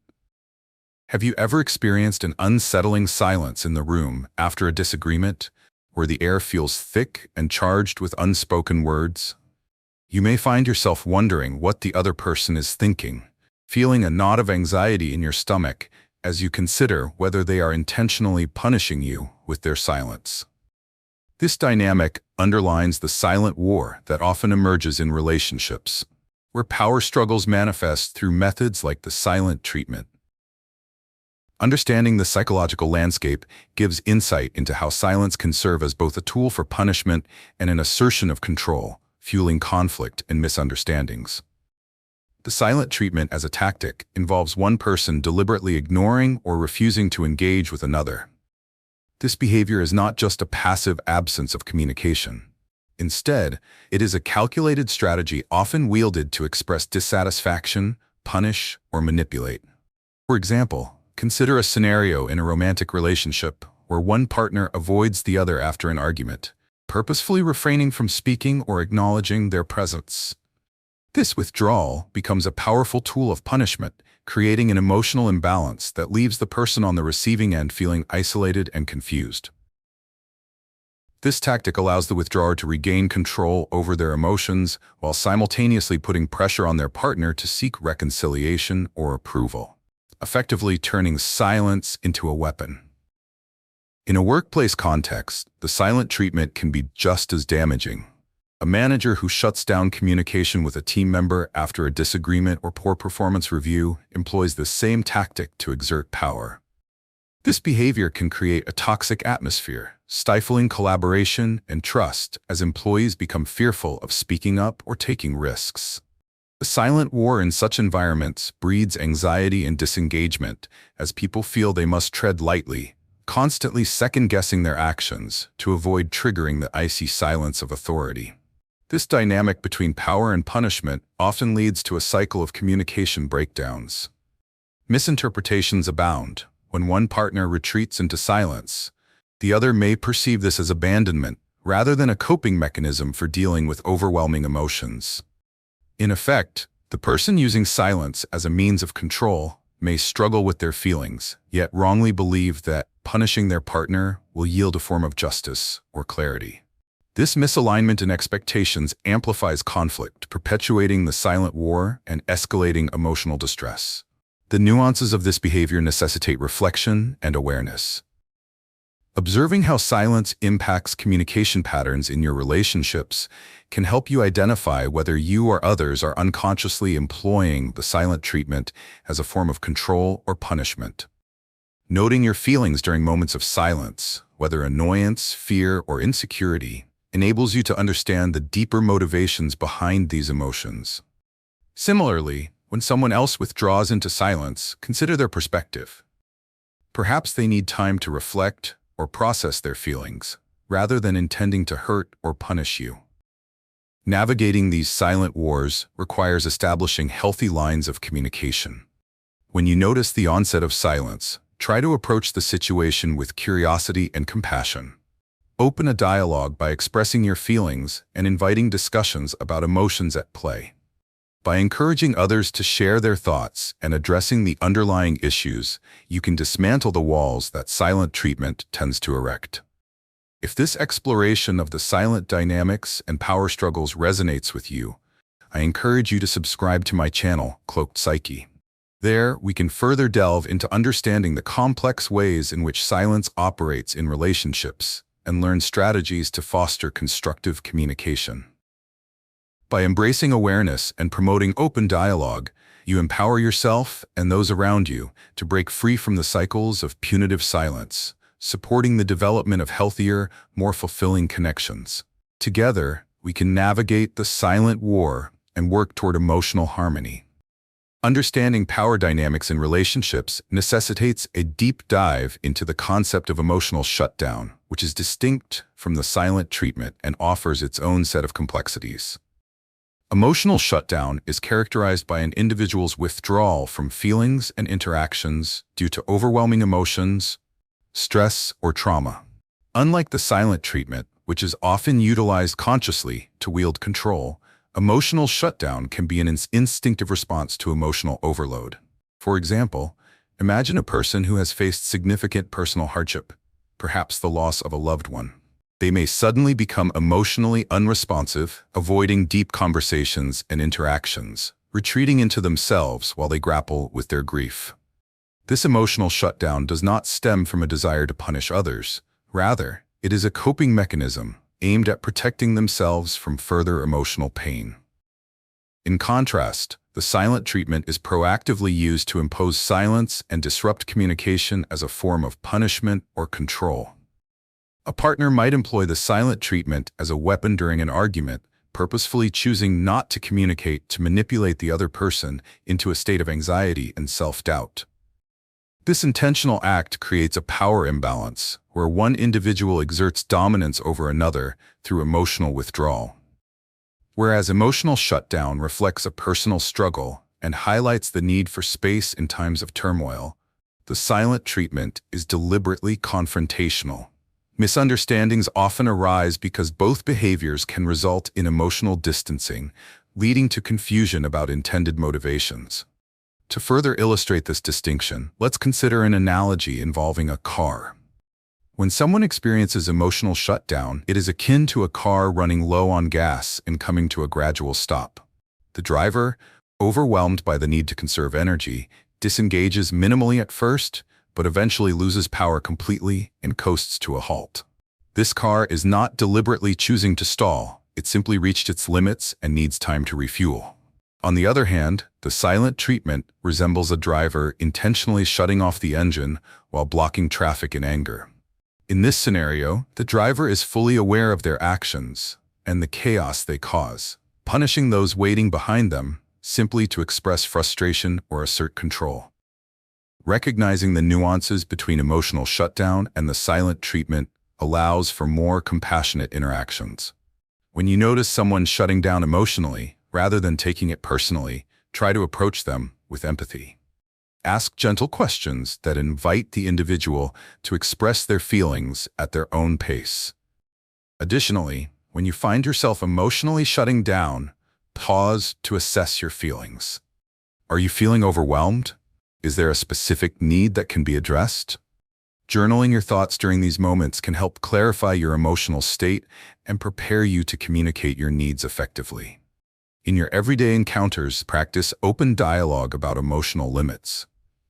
Have you ever experienced an unsettling silence in the room after a disagreement, where the air feels thick and charged with unspoken words? You may find yourself wondering what the other person is thinking, feeling a knot of anxiety in your stomach as you consider whether they are intentionally punishing you with their silence. This dynamic underlines the silent war that often emerges in relationships, where power struggles manifest through methods like the silent treatment. Understanding the psychological landscape gives insight into how silence can serve as both a tool for punishment and an assertion of control, fueling conflict and misunderstandings. The silent treatment as a tactic involves one person deliberately ignoring or refusing to engage with another. This behavior is not just a passive absence of communication. Instead, it is a calculated strategy often wielded to express dissatisfaction, punish, or manipulate. For example, consider a scenario in a romantic relationship where one partner avoids the other after an argument, purposefully refraining from speaking or acknowledging their presence. This withdrawal becomes a powerful tool of punishment, creating an emotional imbalance that leaves the person on the receiving end feeling isolated and confused. This tactic allows the withdrawer to regain control over their emotions while simultaneously putting pressure on their partner to seek reconciliation or approval, effectively turning silence into a weapon. In a workplace context, the silent treatment can be just as damaging. A manager who shuts down communication with a team member after a disagreement or poor performance review employs the same tactic to exert power. This behavior can create a toxic atmosphere, stifling collaboration and trust as employees become fearful of speaking up or taking risks. The silent war in such environments breeds anxiety and disengagement as people feel they must tread lightly, constantly second-guessing their actions to avoid triggering the icy silence of authority. This dynamic between power and punishment often leads to a cycle of communication breakdowns. Misinterpretations abound. When one partner retreats into silence, the other may perceive this as abandonment rather than a coping mechanism for dealing with overwhelming emotions. In effect, the person using silence as a means of control may struggle with their feelings, yet wrongly believe that punishing their partner will yield a form of justice or clarity. This misalignment in expectations amplifies conflict, perpetuating the silent war and escalating emotional distress. The nuances of this behavior necessitate reflection and awareness. Observing how silence impacts communication patterns in your relationships can help you identify whether you or others are unconsciously employing the silent treatment as a form of control or punishment. Noting your feelings during moments of silence, whether annoyance, fear, or insecurity, enables you to understand the deeper motivations behind these emotions. Similarly, when someone else withdraws into silence, consider their perspective. Perhaps they need time to reflect or process their feelings, rather than intending to hurt or punish you. Navigating these silent wars requires establishing healthy lines of communication. When you notice the onset of silence, try to approach the situation with curiosity and compassion. Open a dialogue by expressing your feelings and inviting discussions about emotions at play. By encouraging others to share their thoughts and addressing the underlying issues, you can dismantle the walls that silent treatment tends to erect. If this exploration of the silent dynamics and power struggles resonates with you, I encourage you to subscribe to my channel, Cloaked Psyche. There, we can further delve into understanding the complex ways in which silence operates in relationships and learn strategies to foster constructive communication. By embracing awareness and promoting open dialogue, you empower yourself and those around you to break free from the cycles of punitive silence, supporting the development of healthier, more fulfilling connections. Together, we can navigate the silent war and work toward emotional harmony. Understanding power dynamics in relationships necessitates a deep dive into the concept of emotional shutdown, which is distinct from the silent treatment and offers its own set of complexities. Emotional shutdown is characterized by an individual's withdrawal from feelings and interactions due to overwhelming emotions, stress, or trauma. Unlike the silent treatment, which is often utilized consciously to wield control, emotional shutdown can be an instinctive response to emotional overload. For example, imagine a person who has faced significant personal hardship, perhaps the loss of a loved one. They may suddenly become emotionally unresponsive, avoiding deep conversations and interactions, retreating into themselves while they grapple with their grief. This emotional shutdown does not stem from a desire to punish others. Rather, it is a coping mechanism aimed at protecting themselves from further emotional pain. In contrast, the silent treatment is proactively used to impose silence and disrupt communication as a form of punishment or control. A partner might employ the silent treatment as a weapon during an argument, purposefully choosing not to communicate to manipulate the other person into a state of anxiety and self-doubt. This intentional act creates a power imbalance, where one individual exerts dominance over another through emotional withdrawal. Whereas emotional shutdown reflects a personal struggle and highlights the need for space in times of turmoil, the silent treatment is deliberately confrontational. Misunderstandings often arise because both behaviors can result in emotional distancing, leading to confusion about intended motivations. To further illustrate this distinction, let's consider an analogy involving a car. When someone experiences emotional shutdown, it is akin to a car running low on gas and coming to a gradual stop. The driver, overwhelmed by the need to conserve energy, disengages minimally at first, but eventually loses power completely and coasts to a halt. This car is not deliberately choosing to stall, it simply reached its limits and needs time to refuel. On the other hand, the silent treatment resembles a driver intentionally shutting off the engine while blocking traffic in anger. In this scenario, the driver is fully aware of their actions and the chaos they cause. Punishing those waiting behind them simply to express frustration or assert control. Recognizing the nuances between emotional shutdown and the silent treatment allows for more compassionate interactions. When you notice someone shutting down emotionally, rather than taking it personally, try to approach them with empathy. Ask gentle questions that invite the individual to express their feelings at their own pace. Additionally, when you find yourself emotionally shutting down, pause to assess your feelings. Are you feeling overwhelmed? Is there a specific need that can be addressed? Journaling your thoughts during these moments can help clarify your emotional state and prepare you to communicate your needs effectively. In your everyday encounters, practice open dialogue about emotional limits.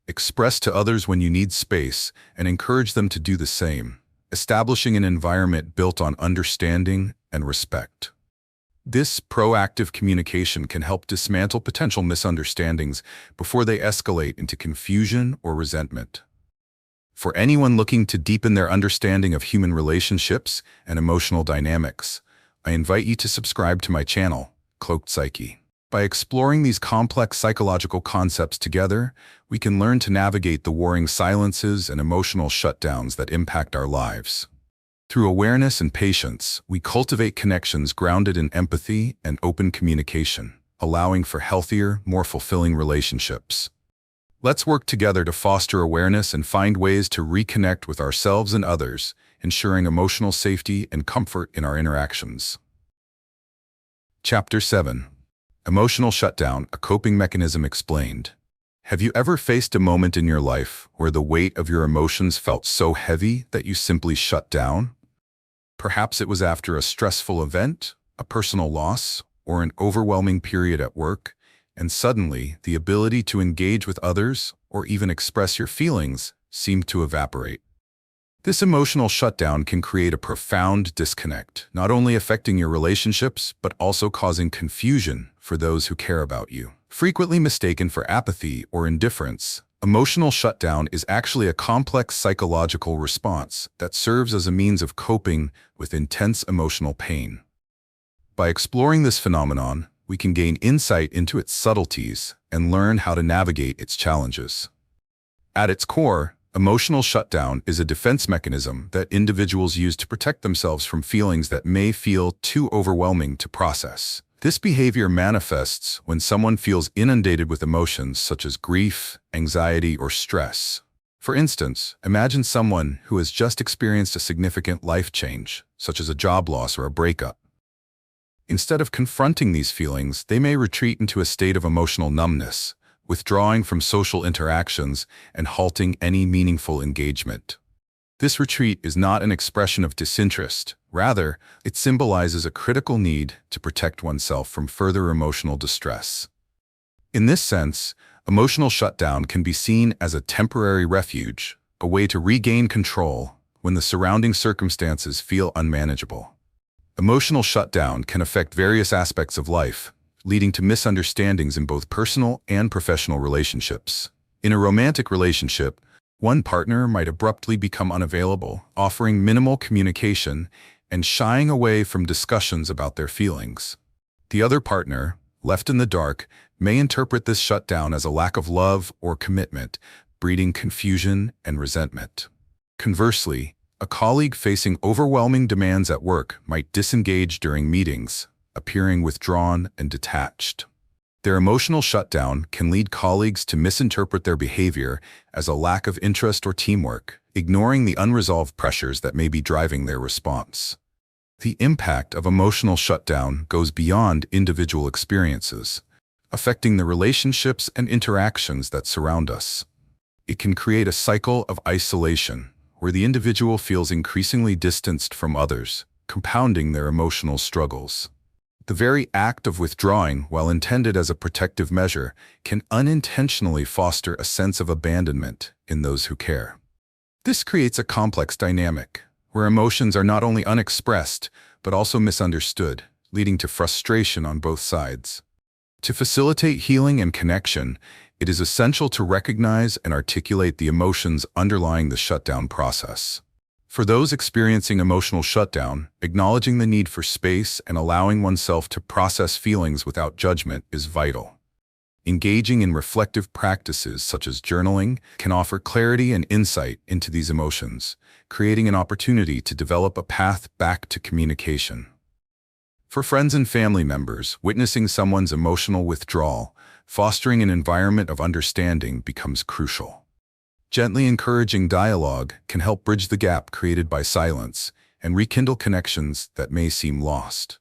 Express to others when you need space and encourage them to do the same, establishing an environment built on understanding and respect. This proactive communication can help dismantle potential misunderstandings before they escalate into confusion or resentment. For anyone looking to deepen their understanding of human relationships and emotional dynamics, I invite you to subscribe to my channel, Cloaked Psyche. By exploring these complex psychological concepts together, we can learn to navigate the warring silences and emotional shutdowns that impact our lives. Through awareness and patience, we cultivate connections grounded in empathy and open communication, allowing for healthier, more fulfilling relationships. Let's work together to foster awareness and find ways to reconnect with ourselves and others, ensuring emotional safety and comfort in our interactions. Chapter 7. Emotional Shutdown, a Coping Mechanism Explained. Have you ever faced a moment in your life where the weight of your emotions felt so heavy that you simply shut down? Perhaps it was after a stressful event, a personal loss, or an overwhelming period at work, and suddenly the ability to engage with others or even express your feelings seemed to evaporate. This emotional shutdown can create a profound disconnect, not only affecting your relationships but also causing confusion for those who care about you. Frequently mistaken for apathy or indifference, emotional shutdown is actually a complex psychological response that serves as a means of coping with intense emotional pain. By exploring this phenomenon, we can gain insight into its subtleties and learn how to navigate its challenges. At its core, emotional shutdown is a defense mechanism that individuals use to protect themselves from feelings that may feel too overwhelming to process. This behavior manifests when someone feels inundated with emotions such as grief, anxiety, or stress. For instance, imagine someone who has just experienced a significant life change, such as a job loss or a breakup. Instead of confronting these feelings, they may retreat into a state of emotional numbness, withdrawing from social interactions and halting any meaningful engagement. This retreat is not an expression of disinterest. Rather, it symbolizes a critical need to protect oneself from further emotional distress. In this sense, emotional shutdown can be seen as a temporary refuge, a way to regain control when the surrounding circumstances feel unmanageable. Emotional shutdown can affect various aspects of life, leading to misunderstandings in both personal and professional relationships. In a romantic relationship, one partner might abruptly become unavailable, offering minimal communication and shying away from discussions about their feelings. The other partner, left in the dark, may interpret this shutdown as a lack of love or commitment, breeding confusion and resentment. Conversely, a colleague facing overwhelming demands at work might disengage during meetings, appearing withdrawn and detached. Their emotional shutdown can lead colleagues to misinterpret their behavior as a lack of interest or teamwork, ignoring the unresolved pressures that may be driving their response. The impact of emotional shutdown goes beyond individual experiences, affecting the relationships and interactions that surround us. It can create a cycle of isolation, where the individual feels increasingly distanced from others, compounding their emotional struggles. The very act of withdrawing, while intended as a protective measure, can unintentionally foster a sense of abandonment in those who care. This creates a complex dynamic, where emotions are not only unexpressed, but also misunderstood, leading to frustration on both sides. To facilitate healing and connection, it is essential to recognize and articulate the emotions underlying the shutdown process. For those experiencing emotional shutdown, acknowledging the need for space and allowing oneself to process feelings without judgment is vital. Engaging in reflective practices such as journaling can offer clarity and insight into these emotions, creating an opportunity to develop a path back to communication. For friends and family members, witnessing someone's emotional withdrawal, fostering an environment of understanding becomes crucial. Gently encouraging dialogue can help bridge the gap created by silence and rekindle connections that may seem lost.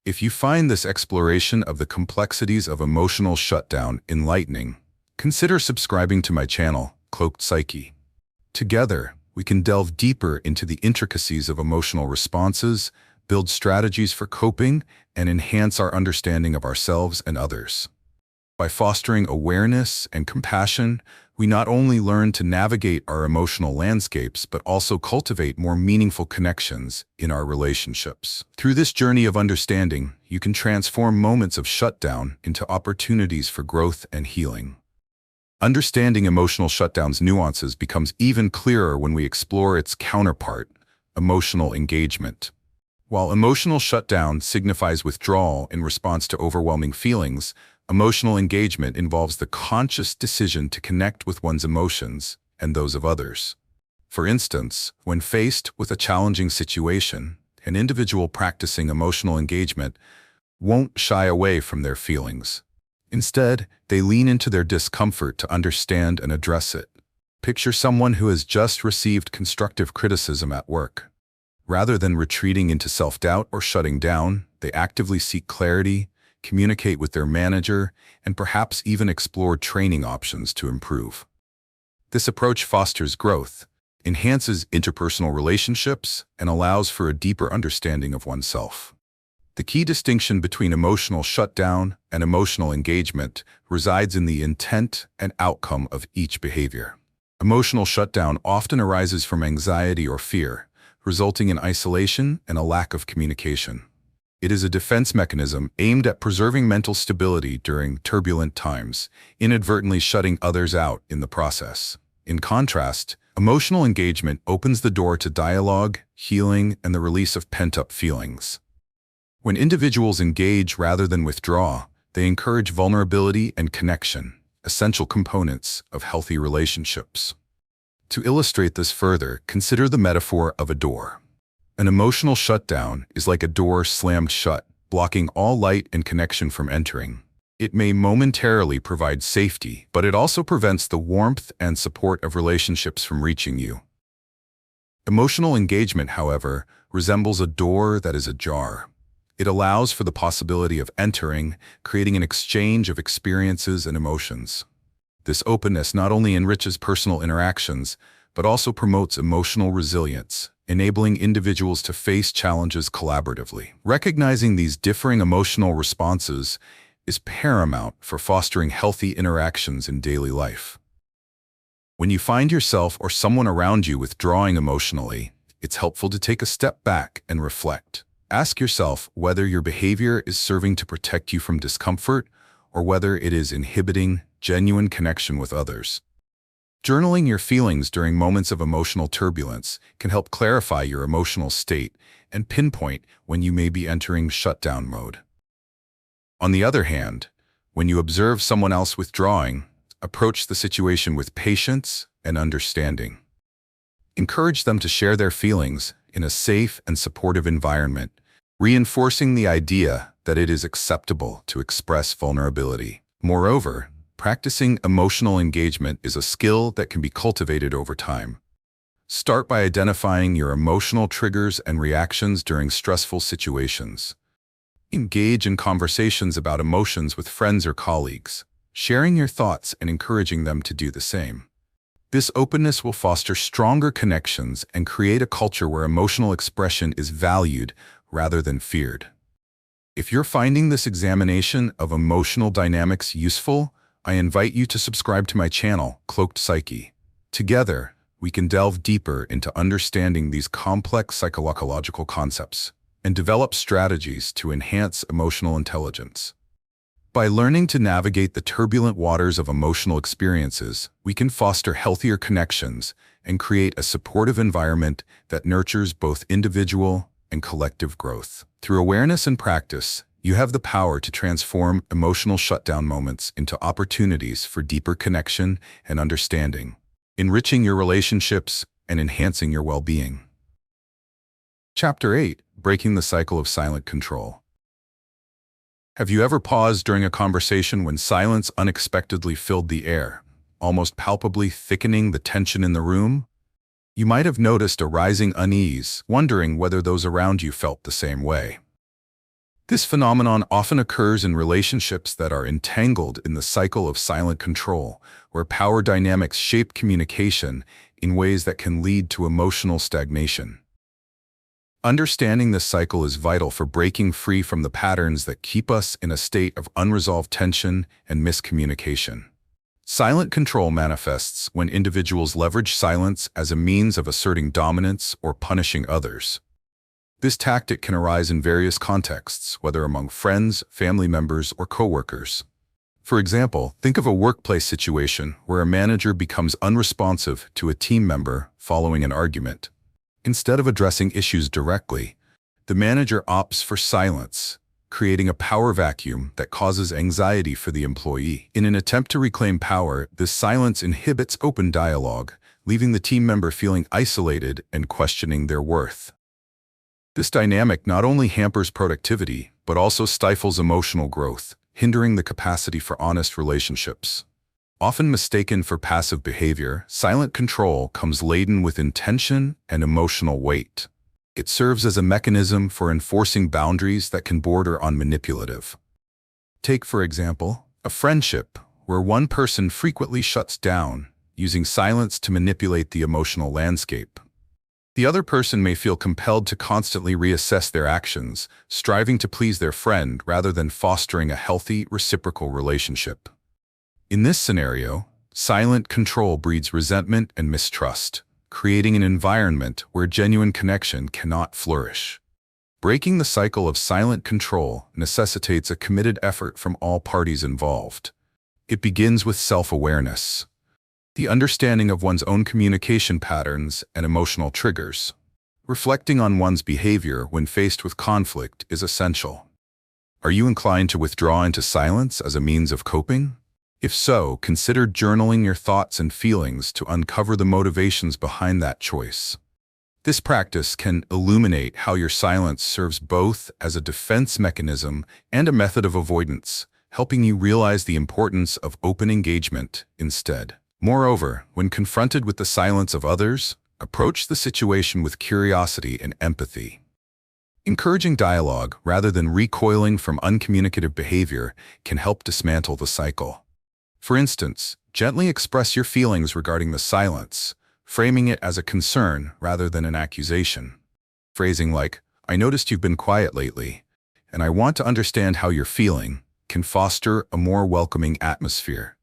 If you find this exploration of the complexities of emotional shutdown enlightening, consider subscribing to my channel, Cloaked Psyche. Together, we can delve deeper into the intricacies of emotional responses, build strategies for coping, and enhance our understanding of ourselves and others. By fostering awareness and compassion, we not only learn to navigate our emotional landscapes, but also cultivate more meaningful connections in our relationships. Through this journey of understanding, you can transform moments of shutdown into opportunities for growth and healing. Understanding emotional shutdown's nuances becomes even clearer when we explore its counterpart, emotional engagement. While emotional shutdown signifies withdrawal in response to overwhelming feelings, emotional engagement involves the conscious decision to connect with one's emotions and those of others. For instance, when faced with a challenging situation, an individual practicing emotional engagement won't shy away from their feelings. Instead, they lean into their discomfort to understand and address it. Picture someone who has just received constructive criticism at work. Rather than retreating into self-doubt or shutting down, they actively seek clarity, communicate with their manager, and perhaps even explore training options to improve. This approach fosters growth, enhances interpersonal relationships, and allows for a deeper understanding of oneself. The key distinction between emotional shutdown and emotional engagement resides in the intent and outcome of each behavior. Emotional shutdown often arises from anxiety or fear, resulting in isolation and a lack of communication. It is a defense mechanism aimed at preserving mental stability during turbulent times, inadvertently shutting others out in the process. In contrast, emotional engagement opens the door to dialogue, healing, and the release of pent-up feelings. When individuals engage rather than withdraw, they encourage vulnerability and connection, essential components of healthy relationships. To illustrate this further, consider the metaphor of a door. An emotional shutdown is like a door slammed shut, blocking all light and connection from entering. It may momentarily provide safety, but it also prevents the warmth and support of relationships from reaching you. Emotional engagement, however, resembles a door that is ajar. It allows for the possibility of entering, creating an exchange of experiences and emotions. This openness not only enriches personal interactions, but also promotes emotional resilience, enabling individuals to face challenges collaboratively. Recognizing these differing emotional responses is paramount for fostering healthy interactions in daily life. When you find yourself or someone around you withdrawing emotionally, it's helpful to take a step back and reflect. Ask yourself whether your behavior is serving to protect you from discomfort or whether it is inhibiting genuine connection with others. Journaling your feelings during moments of emotional turbulence can help clarify your emotional state and pinpoint when you may be entering shutdown mode. On the other hand, when you observe someone else withdrawing, approach the situation with patience and understanding. Encourage them to share their feelings in a safe and supportive environment, reinforcing the idea that it is acceptable to express vulnerability. Moreover, practicing emotional engagement is a skill that can be cultivated over time. Start by identifying your emotional triggers and reactions during stressful situations. Engage in conversations about emotions with friends or colleagues, sharing your thoughts and encouraging them to do the same. This openness will foster stronger connections and create a culture where emotional expression is valued rather than feared. If you're finding this examination of emotional dynamics useful, I invite you to subscribe to my channel, Cloaked Psyche. Together, we can delve deeper into understanding these complex psychological concepts and develop strategies to enhance emotional intelligence. By learning to navigate the turbulent waters of emotional experiences, we can foster healthier connections and create a supportive environment that nurtures both individual and collective growth. Through awareness and practice, You have the power to transform emotional shutdown moments into opportunities for deeper connection and understanding, enriching your relationships and enhancing your well-being. Chapter 8: Breaking the Cycle of Silent Control. Have you ever paused during a conversation when silence unexpectedly filled the air, almost palpably thickening the tension in the room? You might have noticed a rising unease, wondering whether those around you felt the same way. This phenomenon often occurs in relationships that are entangled in the cycle of silent control, where power dynamics shape communication in ways that can lead to emotional stagnation. Understanding this cycle is vital for breaking free from the patterns that keep us in a state of unresolved tension and miscommunication. Silent control manifests when individuals leverage silence as a means of asserting dominance or punishing others. This tactic can arise in various contexts, whether among friends, family members, or coworkers. For example, think of a workplace situation where a manager becomes unresponsive to a team member following an argument. Instead of addressing issues directly, the manager opts for silence, creating a power vacuum that causes anxiety for the employee. In an attempt to reclaim power, this silence inhibits open dialogue, leaving the team member feeling isolated and questioning their worth. This dynamic not only hampers productivity, but also stifles emotional growth, hindering the capacity for honest relationships. Often mistaken for passive behavior, silent control comes laden with intention and emotional weight. It serves as a mechanism for enforcing boundaries that can border on manipulative. Take, for example, a friendship where one person frequently shuts down, using silence to manipulate the emotional landscape. The other person may feel compelled to constantly reassess their actions, striving to please their friend rather than fostering a healthy, reciprocal relationship. In this scenario, silent control breeds resentment and mistrust, creating an environment where genuine connection cannot flourish. Breaking the cycle of silent control necessitates a committed effort from all parties involved. It begins with self-awareness, the understanding of one's own communication patterns and emotional triggers. Reflecting on one's behavior when faced with conflict is essential. Are you inclined to withdraw into silence as a means of coping? If so, consider journaling your thoughts and feelings to uncover the motivations behind that choice. This practice can illuminate how your silence serves both as a defense mechanism and a method of avoidance, helping you realize the importance of open engagement instead. Moreover, when confronted with the silence of others, approach the situation with curiosity and empathy. Encouraging dialogue rather than recoiling from uncommunicative behavior can help dismantle the cycle. For instance, gently express your feelings regarding the silence, framing it as a concern rather than an accusation. Phrasing like, "I noticed you've been quiet lately, and I want to understand how you're feeling," can foster a more welcoming atmosphere,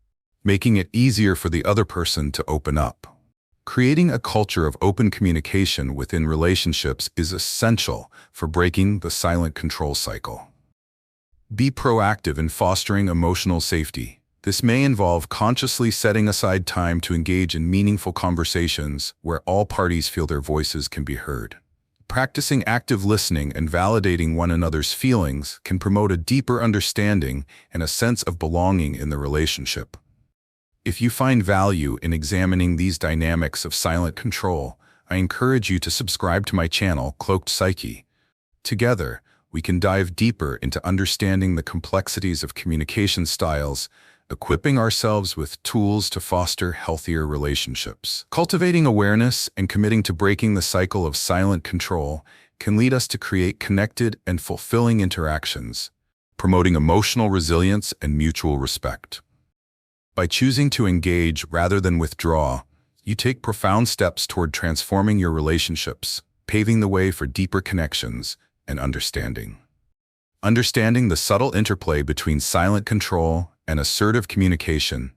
making it easier for the other person to open up. Creating a culture of open communication within relationships is essential for breaking the silent control cycle. Be proactive in fostering emotional safety. This may involve consciously setting aside time to engage in meaningful conversations where all parties feel their voices can be heard. Practicing active listening and validating one another's feelings can promote a deeper understanding and a sense of belonging in the relationship. If you find value in examining these dynamics of silent control, I encourage you to subscribe to my channel, Cloaked Psyche. Together, we can dive deeper into understanding the complexities of communication styles, equipping ourselves with tools to foster healthier relationships. Cultivating awareness and committing to breaking the cycle of silent control can lead us to create connected and fulfilling interactions, promoting emotional resilience and mutual respect. By choosing to engage rather than withdraw, you take profound steps toward transforming your relationships, paving the way for deeper connections and understanding. Understanding the subtle interplay between silent control and assertive communication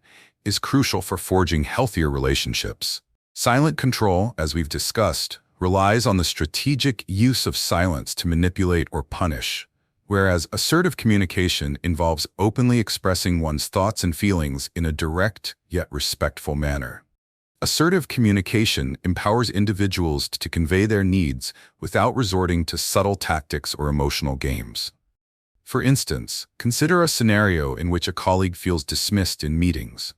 is crucial for forging healthier relationships. Silent control, as we've discussed, relies on the strategic use of silence to manipulate or punish, whereas assertive communication involves openly expressing one's thoughts and feelings in a direct yet respectful manner. Assertive communication empowers individuals to convey their needs without resorting to subtle tactics or emotional games. For instance, consider a scenario in which a colleague feels dismissed in meetings.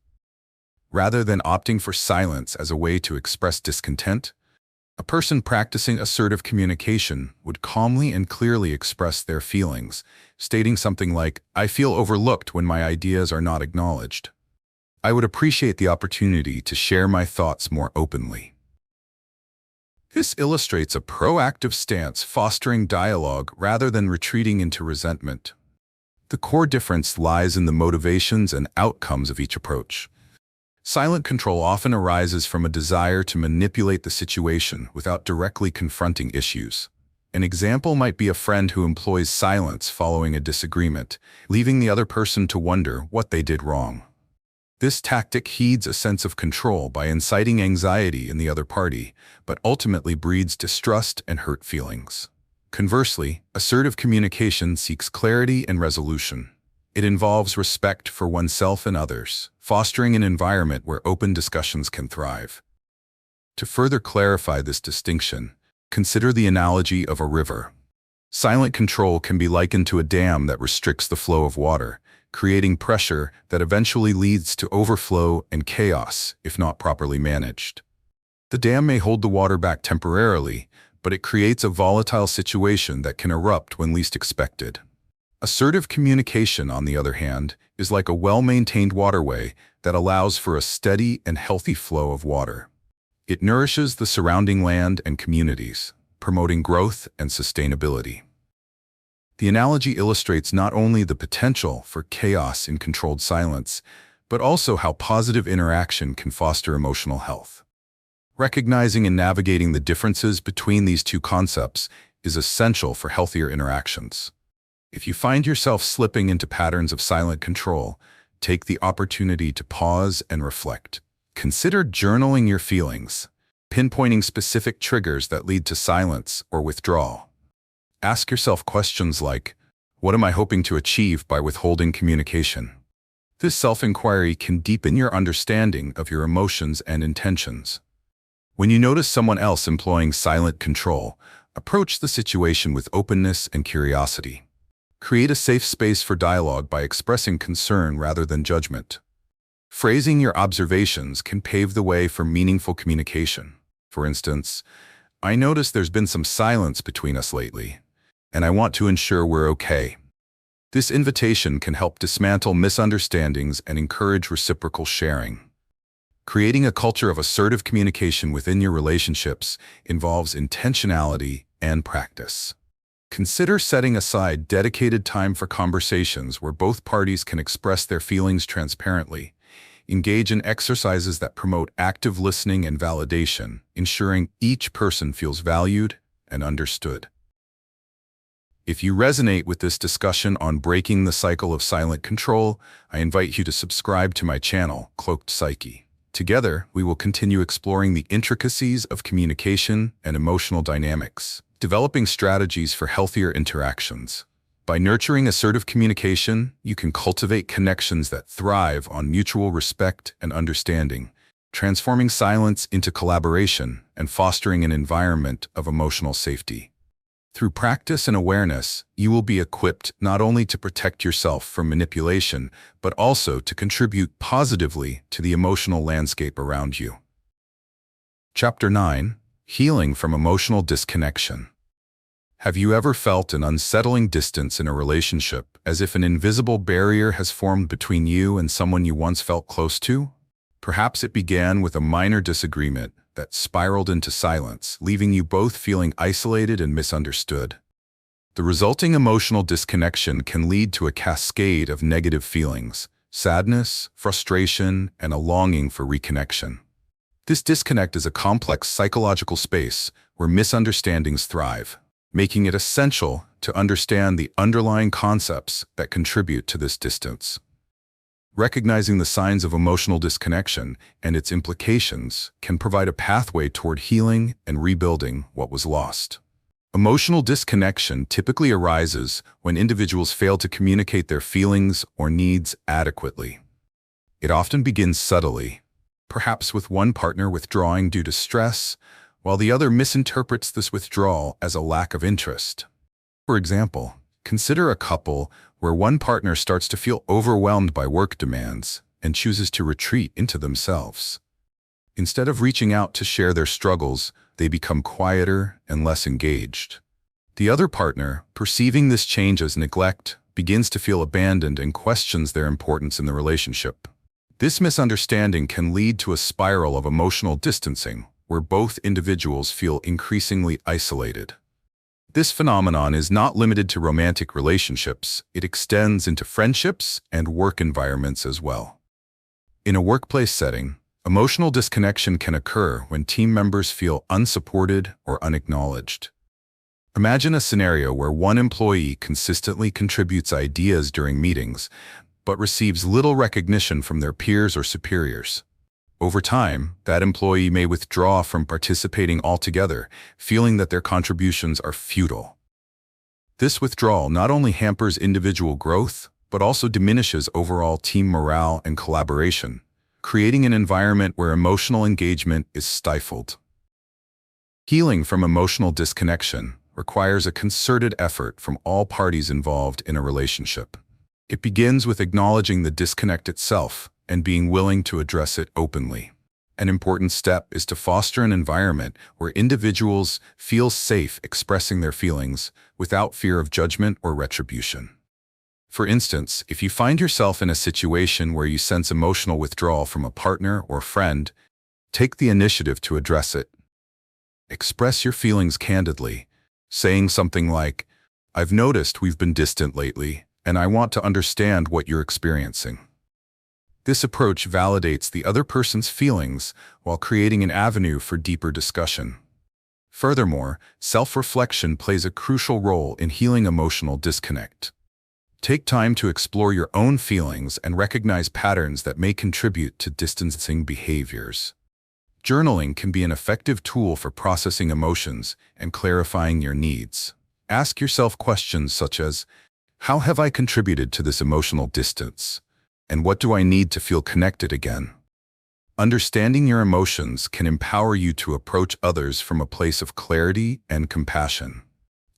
Rather than opting for silence as a way to express discontent, a person practicing assertive communication would calmly and clearly express their feelings, stating something like, "I feel overlooked when my ideas are not acknowledged. I would appreciate the opportunity to share my thoughts more openly." This illustrates a proactive stance fostering dialogue rather than retreating into resentment. The core difference lies in the motivations and outcomes of each approach. Silent control often arises from a desire to manipulate the situation without directly confronting issues. An example might be a friend who employs silence following a disagreement, leaving the other person to wonder what they did wrong. This tactic heeds a sense of control by inciting anxiety in the other party, but ultimately breeds distrust and hurt feelings. Conversely, assertive communication seeks clarity and resolution. It involves respect for oneself and others, fostering an environment where open discussions can thrive. To further clarify this distinction, consider the analogy of a river. Silent control can be likened to a dam that restricts the flow of water, creating pressure that eventually leads to overflow and chaos if not properly managed. The dam may hold the water back temporarily, but it creates a volatile situation that can erupt when least expected. Assertive communication, on the other hand, is like a well-maintained waterway that allows for a steady and healthy flow of water. It nourishes the surrounding land and communities, promoting growth and sustainability. The analogy illustrates not only the potential for chaos in controlled silence, but also how positive interaction can foster emotional health. Recognizing and navigating the differences between these two concepts is essential for healthier interactions. If you find yourself slipping into patterns of silent control, take the opportunity to pause and reflect. Consider journaling your feelings, pinpointing specific triggers that lead to silence or withdrawal. Ask yourself questions like, what am I hoping to achieve by withholding communication? This self-inquiry can deepen your understanding of your emotions and intentions. When you notice someone else employing silent control, approach the situation with openness and curiosity. Create a safe space for dialogue by expressing concern rather than judgment. Phrasing your observations can pave the way for meaningful communication. For instance, "I notice there's been some silence between us lately, and I want to ensure we're okay." This invitation can help dismantle misunderstandings and encourage reciprocal sharing. Creating a culture of assertive communication within your relationships involves intentionality and practice. Consider setting aside dedicated time for conversations where both parties can express their feelings transparently. Engage in exercises that promote active listening and validation, ensuring each person feels valued and understood. If you resonate with this discussion on breaking the cycle of silent control, I invite you to subscribe to my channel, Cloaked Psyche. Together, we will continue exploring the intricacies of communication and emotional dynamics, developing strategies for healthier interactions. By nurturing assertive communication, you can cultivate connections that thrive on mutual respect and understanding, transforming silence into collaboration and fostering an environment of emotional safety. Through practice and awareness, you will be equipped not only to protect yourself from manipulation, but also to contribute positively to the emotional landscape around you. Chapter 9: Healing from Emotional Disconnection. Have you ever felt an unsettling distance in a relationship, as if an invisible barrier has formed between you and someone you once felt close to? Perhaps it began with a minor disagreement that spiraled into silence, leaving you both feeling isolated and misunderstood. The resulting emotional disconnection can lead to a cascade of negative feelings, sadness, frustration, and a longing for reconnection. This disconnect is a complex psychological space where misunderstandings thrive, making it essential to understand the underlying concepts that contribute to this distance. Recognizing the signs of emotional disconnection and its implications can provide a pathway toward healing and rebuilding what was lost. Emotional disconnection typically arises when individuals fail to communicate their feelings or needs adequately. It often begins subtly, perhaps with one partner withdrawing due to stress, while the other misinterprets this withdrawal as a lack of interest. For example, Consider a couple where one partner starts to feel overwhelmed by work demands and chooses to retreat into themselves. Instead of reaching out to share their struggles, they become quieter and less engaged. The other partner, perceiving this change as neglect, begins to feel abandoned and questions their importance in the relationship. This misunderstanding can lead to a spiral of emotional distancing, where both individuals feel increasingly isolated. This phenomenon is not limited to romantic relationships. It extends into friendships and work environments as well. In a workplace setting, emotional disconnection can occur when team members feel unsupported or unacknowledged. Imagine a scenario where one employee consistently contributes ideas during meetings, but receives little recognition from their peers or superiors. Over time, that employee may withdraw from participating altogether, feeling that their contributions are futile. This withdrawal not only hampers individual growth, but also diminishes overall team morale and collaboration, creating an environment where emotional engagement is stifled. Healing from emotional disconnection requires a concerted effort from all parties involved in a relationship. It begins with acknowledging the disconnect itself and being willing to address it openly. An important step is to foster an environment where individuals feel safe expressing their feelings without fear of judgment or retribution. For instance, if you find yourself in a situation where you sense emotional withdrawal from a partner or friend, take the initiative to address it. Express your feelings candidly, saying something like, "I've noticed we've been distant lately, and I want to understand what you're experiencing." This approach validates the other person's feelings while creating an avenue for deeper discussion. Furthermore, self-reflection plays a crucial role in healing emotional disconnect. Take time to explore your own feelings and recognize patterns that may contribute to distancing behaviors. Journaling can be an effective tool for processing emotions and clarifying your needs. Ask yourself questions such as, how have I contributed to this emotional distance? And what do I need to feel connected again? Understanding your emotions can empower you to approach others from a place of clarity and compassion.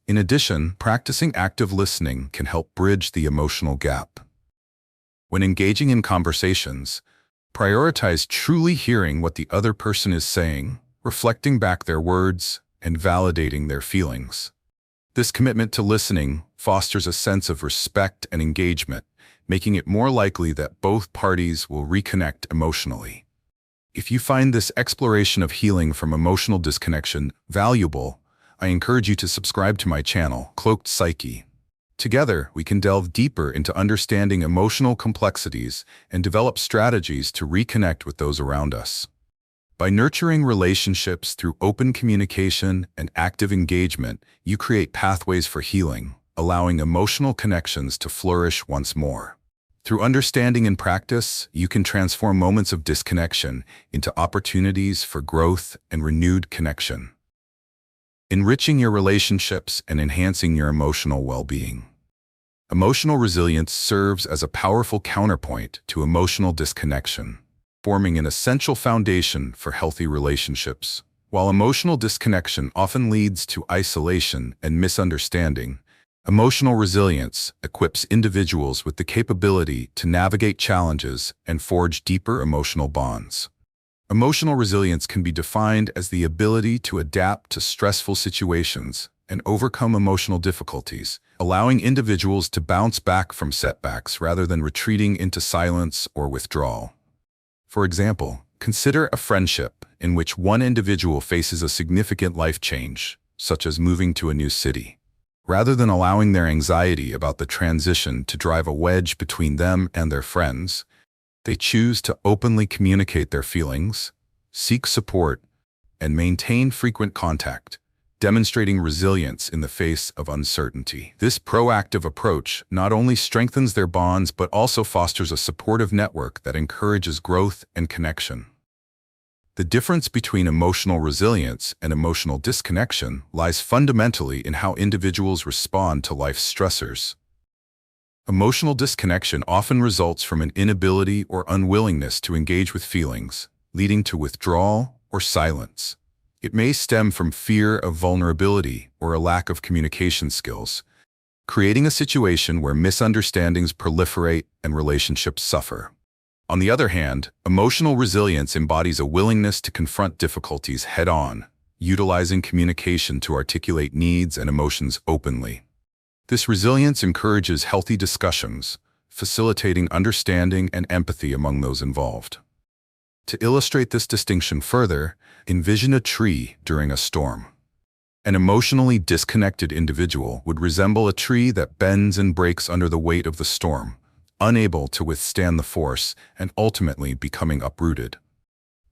In addition, practicing active listening can help bridge the emotional gap. When engaging in conversations, prioritize truly hearing what the other person is saying, reflecting back their words, and validating their feelings. This commitment to listening fosters a sense of respect and engagement, making it more likely that both parties will reconnect emotionally. If you find this exploration of healing from emotional disconnection valuable, I encourage you to subscribe to my channel, Cloaked Psyche. Together, we can delve deeper into understanding emotional complexities and develop strategies to reconnect with those around us. By nurturing relationships through open communication and active engagement, you create pathways for healing, allowing emotional connections to flourish once more. Through understanding and practice, you can transform moments of disconnection into opportunities for growth and renewed connection, enriching your relationships and enhancing your emotional well-being. Emotional resilience serves as a powerful counterpoint to emotional disconnection, forming an essential foundation for healthy relationships. While emotional disconnection often leads to isolation and misunderstanding, emotional resilience equips individuals with the capability to navigate challenges and forge deeper emotional bonds. Emotional resilience can be defined as the ability to adapt to stressful situations and overcome emotional difficulties, allowing individuals to bounce back from setbacks rather than retreating into silence or withdrawal. For example, consider a friendship in which one individual faces a significant life change, such as moving to a new city. Rather than allowing their anxiety about the transition to drive a wedge between them and their friends, they choose to openly communicate their feelings, seek support, and maintain frequent contact, demonstrating resilience in the face of uncertainty. This proactive approach not only strengthens their bonds but also fosters a supportive network that encourages growth and connection. The difference between emotional resilience and emotional disconnection lies fundamentally in how individuals respond to life's stressors. Emotional disconnection often results from an inability or unwillingness to engage with feelings, leading to withdrawal or silence. It may stem from fear of vulnerability or a lack of communication skills, creating a situation where misunderstandings proliferate and relationships suffer. On the other hand, emotional resilience embodies a willingness to confront difficulties head-on, utilizing communication to articulate needs and emotions openly. This resilience encourages healthy discussions, facilitating understanding and empathy among those involved. To illustrate this distinction further, envision a tree during a storm. An emotionally disconnected individual would resemble a tree that bends and breaks under the weight of the storm, unable to withstand the force and ultimately becoming uprooted.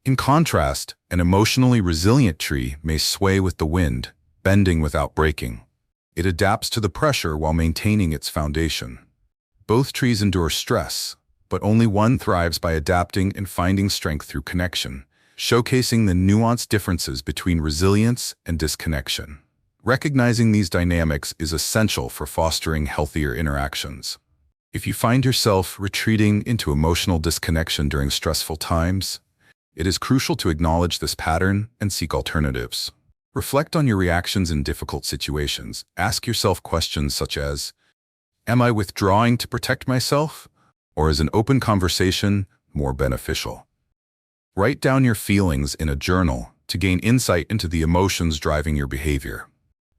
In contrast, an emotionally resilient tree may sway with the wind, bending without breaking. It adapts to the pressure while maintaining its foundation. Both trees endure stress, but only one thrives by adapting and finding strength through connection, showcasing the nuanced differences between resilience and disconnection. Recognizing these dynamics is essential for fostering healthier interactions. If you find yourself retreating into emotional disconnection during stressful times, it is crucial to acknowledge this pattern and seek alternatives. Reflect on your reactions in difficult situations. Ask yourself questions such as, am I withdrawing to protect myself? Or is an open conversation more beneficial? Write down your feelings in a journal to gain insight into the emotions driving your behavior.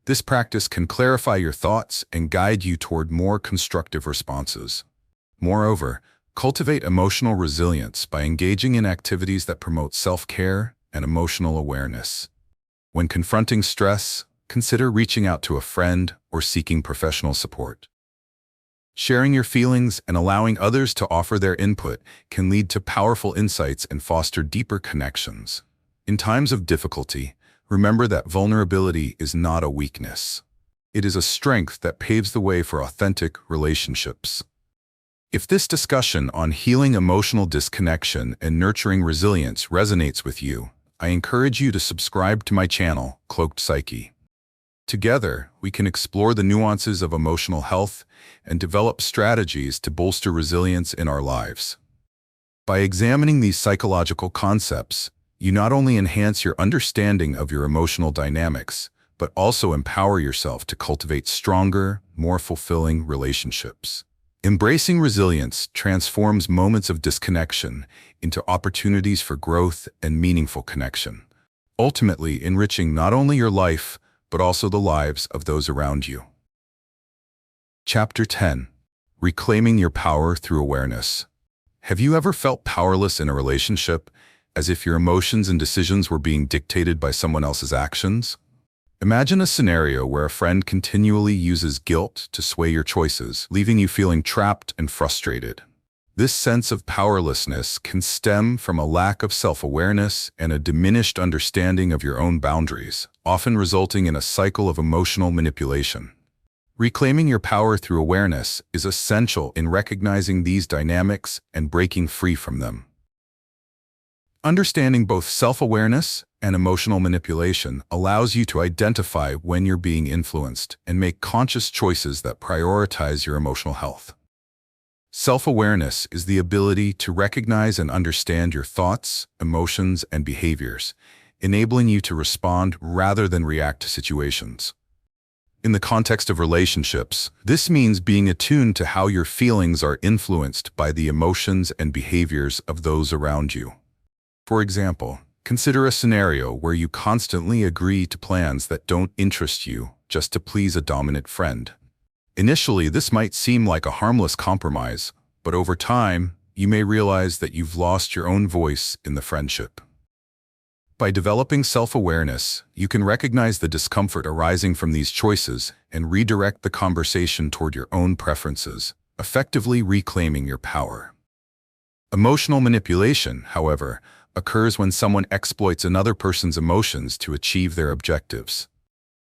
This practice can clarify your thoughts and guide you toward more constructive responses. Moreover, cultivate emotional resilience by engaging in activities that promote self-care and emotional awareness. When confronting stress, consider reaching out to a friend or seeking professional support. Sharing your feelings and allowing others to offer their input can lead to powerful insights and foster deeper connections. In times of difficulty, remember that vulnerability is not a weakness. It is a strength that paves the way for authentic relationships. If this discussion on healing emotional disconnection and nurturing resilience resonates with you, I encourage you to subscribe to my channel, Cloaked Psyche. Together, we can explore the nuances of emotional health and develop strategies to bolster resilience in our lives. By examining these psychological concepts, you not only enhance your understanding of your emotional dynamics, but also empower yourself to cultivate stronger, more fulfilling relationships. Embracing resilience transforms moments of disconnection into opportunities for growth and meaningful connection, ultimately enriching not only your life, but also the lives of those around you. Chapter 10. Reclaiming your power through awareness. Have you ever felt powerless in a relationship, as if your emotions and decisions were being dictated by someone else's actions? Imagine a scenario where a friend continually uses guilt to sway your choices, leaving you feeling trapped and frustrated. This sense of powerlessness can stem from a lack of self-awareness and a diminished understanding of your own boundaries, often resulting in a cycle of emotional manipulation. Reclaiming your power through awareness is essential in recognizing these dynamics and breaking free from them. Understanding both self-awareness and emotional manipulation allows you to identify when you're being influenced and make conscious choices that prioritize your emotional health. Self-awareness is the ability to recognize and understand your thoughts, emotions, and behaviors, enabling you to respond rather than react to situations. In the context of relationships, this means being attuned to how your feelings are influenced by the emotions and behaviors of those around you. For example, consider a scenario where you constantly agree to plans that don't interest you just to please a dominant friend. Initially, this might seem like a harmless compromise, but over time, you may realize that you've lost your own voice in the friendship. By developing self-awareness, you can recognize the discomfort arising from these choices and redirect the conversation toward your own preferences, effectively reclaiming your power. Emotional manipulation, however, occurs when someone exploits another person's emotions to achieve their objectives.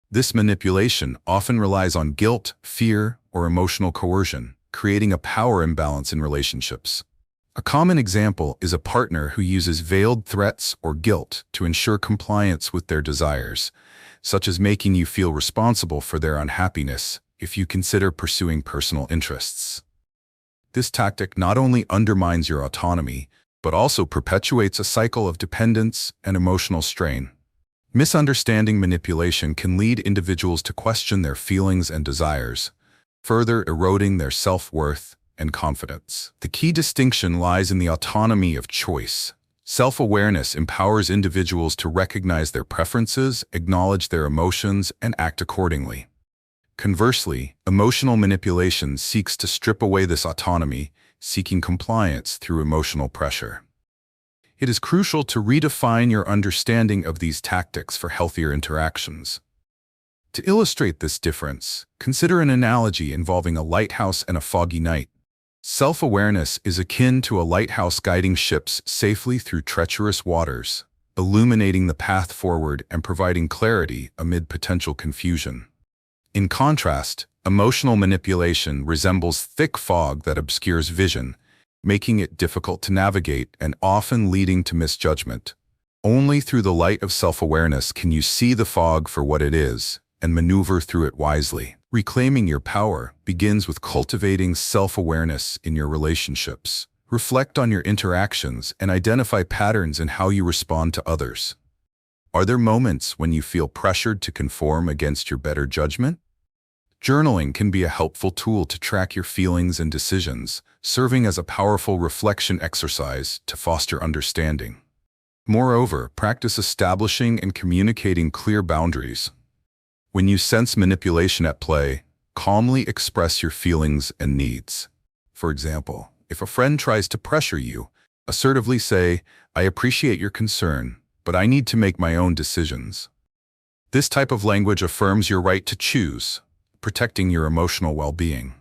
This manipulation often relies on guilt, fear, or emotional coercion, creating a power imbalance in relationships. A common example is a partner who uses veiled threats or guilt to ensure compliance with their desires, such as making you feel responsible for their unhappiness if you consider pursuing personal interests. This tactic not only undermines your autonomy, but also perpetuates a cycle of dependence and emotional strain. Misunderstanding manipulation can lead individuals to question their feelings and desires, further eroding their self-worth and confidence. The key distinction lies in the autonomy of choice. Self-awareness empowers individuals to recognize their preferences, acknowledge their emotions, and act accordingly. Conversely, emotional manipulation seeks to strip away this autonomy, seeking compliance through emotional pressure. It is crucial to redefine your understanding of these tactics for healthier interactions. To illustrate this difference, consider an analogy involving a lighthouse and a foggy night. Self-awareness is akin to a lighthouse guiding ships safely through treacherous waters, illuminating the path forward and providing clarity amid potential confusion. In contrast, emotional manipulation resembles thick fog that obscures vision, making it difficult to navigate and often leading to misjudgment. Only through the light of self-awareness can you see the fog for what it is and maneuver through it wisely. Reclaiming your power begins with cultivating self-awareness in your relationships. Reflect on your interactions and identify patterns in how you respond to others. Are there moments when you feel pressured to conform against your better judgment? Journaling can be a helpful tool to track your feelings and decisions, serving as a powerful reflection exercise to foster understanding. Moreover, practice establishing and communicating clear boundaries. When you sense manipulation at play, calmly express your feelings and needs. For example, if a friend tries to pressure you, assertively say, "I appreciate your concern, but I need to make my own decisions." This type of language affirms your right to choose, protecting your emotional well-being.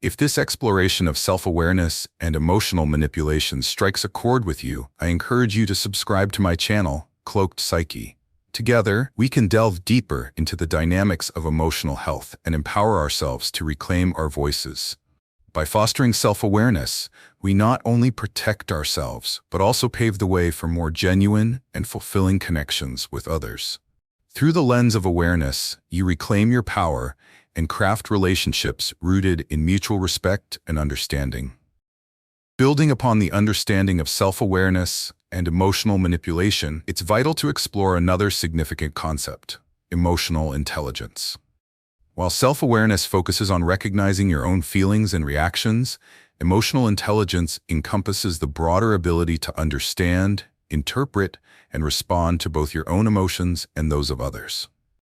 If this exploration of self-awareness and emotional manipulation strikes a chord with you, I encourage you to subscribe to my channel, Cloaked Psyche. Together, we can delve deeper into the dynamics of emotional health and empower ourselves to reclaim our voices. By fostering self-awareness, we not only protect ourselves, but also pave the way for more genuine and fulfilling connections with others. Through the lens of awareness, you reclaim your power and craft relationships rooted in mutual respect and understanding. Building upon the understanding of self-awareness and emotional manipulation, it's vital to explore another significant concept: emotional intelligence. While self-awareness focuses on recognizing your own feelings and reactions, emotional intelligence encompasses the broader ability to understand, interpret, and respond to both your own emotions and those of others.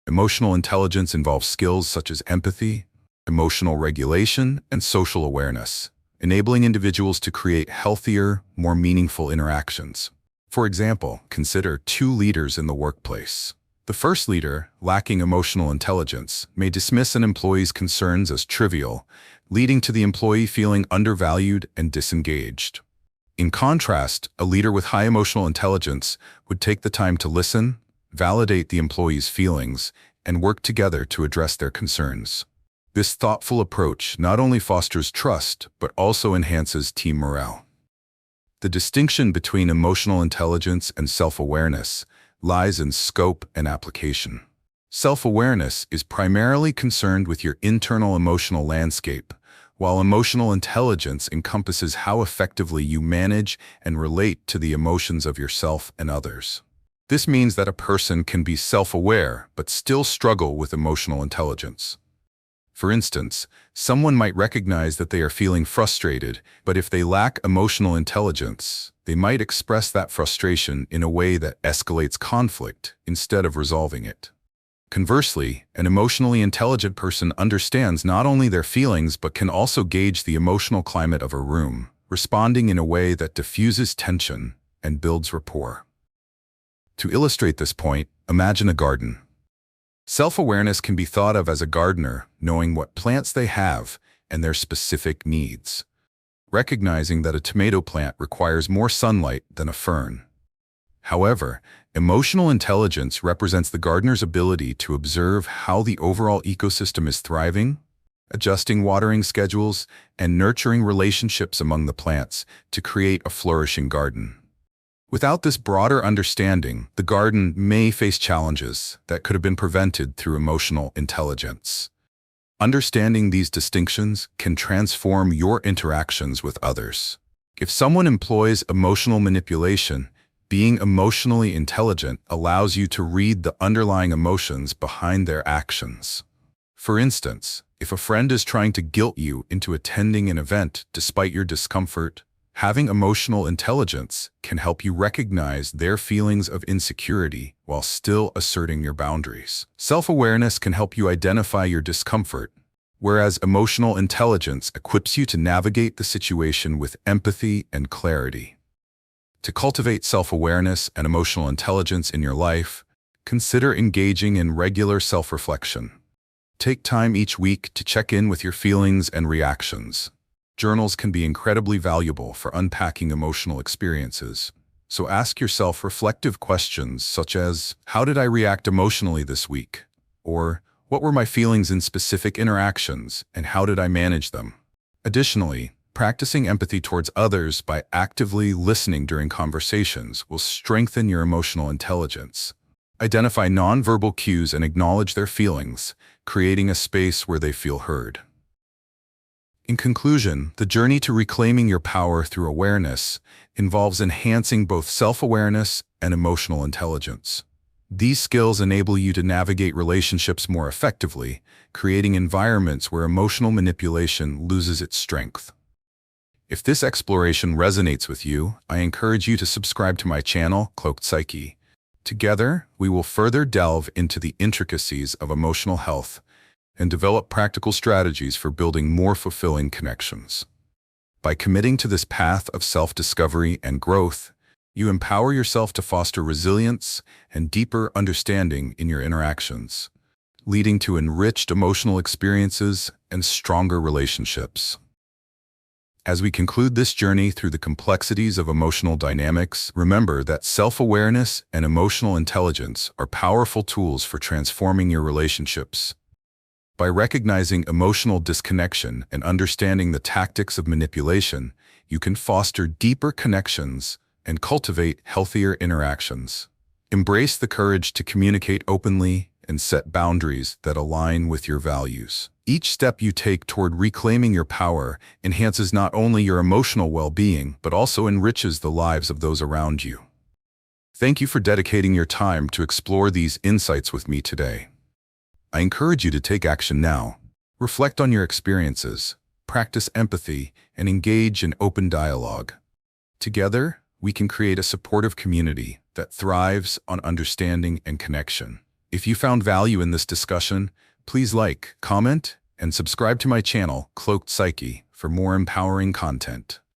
Emotional intelligence involves skills such as empathy, emotional regulation, and social awareness, enabling individuals to create healthier, more meaningful interactions. For example, consider two leaders in the workplace. The first leader, lacking emotional intelligence, may dismiss an employee's concerns as trivial, leading to the employee feeling undervalued and disengaged. In contrast, a leader with high emotional intelligence would take the time to listen, validate the employee's feelings, and work together to address their concerns. This thoughtful approach not only fosters trust, but also enhances team morale. The distinction between emotional intelligence and self-awareness lies in scope and application. Self-awareness is primarily concerned with your internal emotional landscape, while emotional intelligence encompasses how effectively you manage and relate to the emotions of yourself and others. This means that a person can be self-aware but still struggle with emotional intelligence. For instance, someone might recognize that they are feeling frustrated, but if they lack emotional intelligence, they might express that frustration in a way that escalates conflict instead of resolving it. Conversely, an emotionally intelligent person understands not only their feelings but can also gauge the emotional climate of a room, responding in a way that diffuses tension and builds rapport. To illustrate this point, imagine a garden. Self-awareness can be thought of as a gardener knowing what plants they have and their specific needs, recognizing that a tomato plant requires more sunlight than a fern. However, emotional intelligence represents the gardener's ability to observe how the overall ecosystem is thriving, adjusting watering schedules, and nurturing relationships among the plants to create a flourishing garden. Without this broader understanding, the garden may face challenges that could have been prevented through emotional intelligence. Understanding these distinctions can transform your interactions with others. If someone employs emotional manipulation, being emotionally intelligent allows you to read the underlying emotions behind their actions. For instance, If a friend is trying to guilt you into attending an event despite your discomfort, having emotional intelligence can help you recognize their feelings of insecurity while still asserting your boundaries. Self-awareness can help you identify your discomfort, whereas emotional intelligence equips you to navigate the situation with empathy and clarity. To cultivate self-awareness and emotional intelligence in your life, consider engaging in regular self-reflection. Take time each week to check in with your feelings and reactions. Journals can be incredibly valuable for unpacking emotional experiences. So ask yourself reflective questions such as, how did I react emotionally this week? Or, what were my feelings in specific interactions and how did I manage them? Additionally, practicing empathy towards others by actively listening during conversations will strengthen your emotional intelligence. Identify nonverbal cues and acknowledge their feelings, creating a space where they feel heard. In conclusion, the journey to reclaiming your power through awareness involves enhancing both self-awareness and emotional intelligence. These skills enable you to navigate relationships more effectively, creating environments where emotional manipulation loses its strength. If this exploration resonates with you, I encourage you to subscribe to my channel, Cloaked Psyche. Together, we will further delve into the intricacies of emotional health and develop practical strategies for building more fulfilling connections. By committing to this path of self-discovery and growth, you empower yourself to foster resilience and deeper understanding in your interactions, leading to enriched emotional experiences and stronger relationships. As we conclude this journey through the complexities of emotional dynamics, remember that self-awareness and emotional intelligence are powerful tools for transforming your relationships. By recognizing emotional disconnection and understanding the tactics of manipulation, you can foster deeper connections and cultivate healthier interactions. Embrace the courage to communicate openly and set boundaries that align with your values. Each step you take toward reclaiming your power enhances not only your emotional well-being, but also enriches the lives of those around you. Thank you for dedicating your time to explore these insights with me today. I encourage you to take action now. Reflect on your experiences, practice empathy, and engage in open dialogue. Together, we can create a supportive community that thrives on understanding and connection. If you found value in this discussion, please like, comment, and subscribe to my channel, Cloaked Psyche, for more empowering content.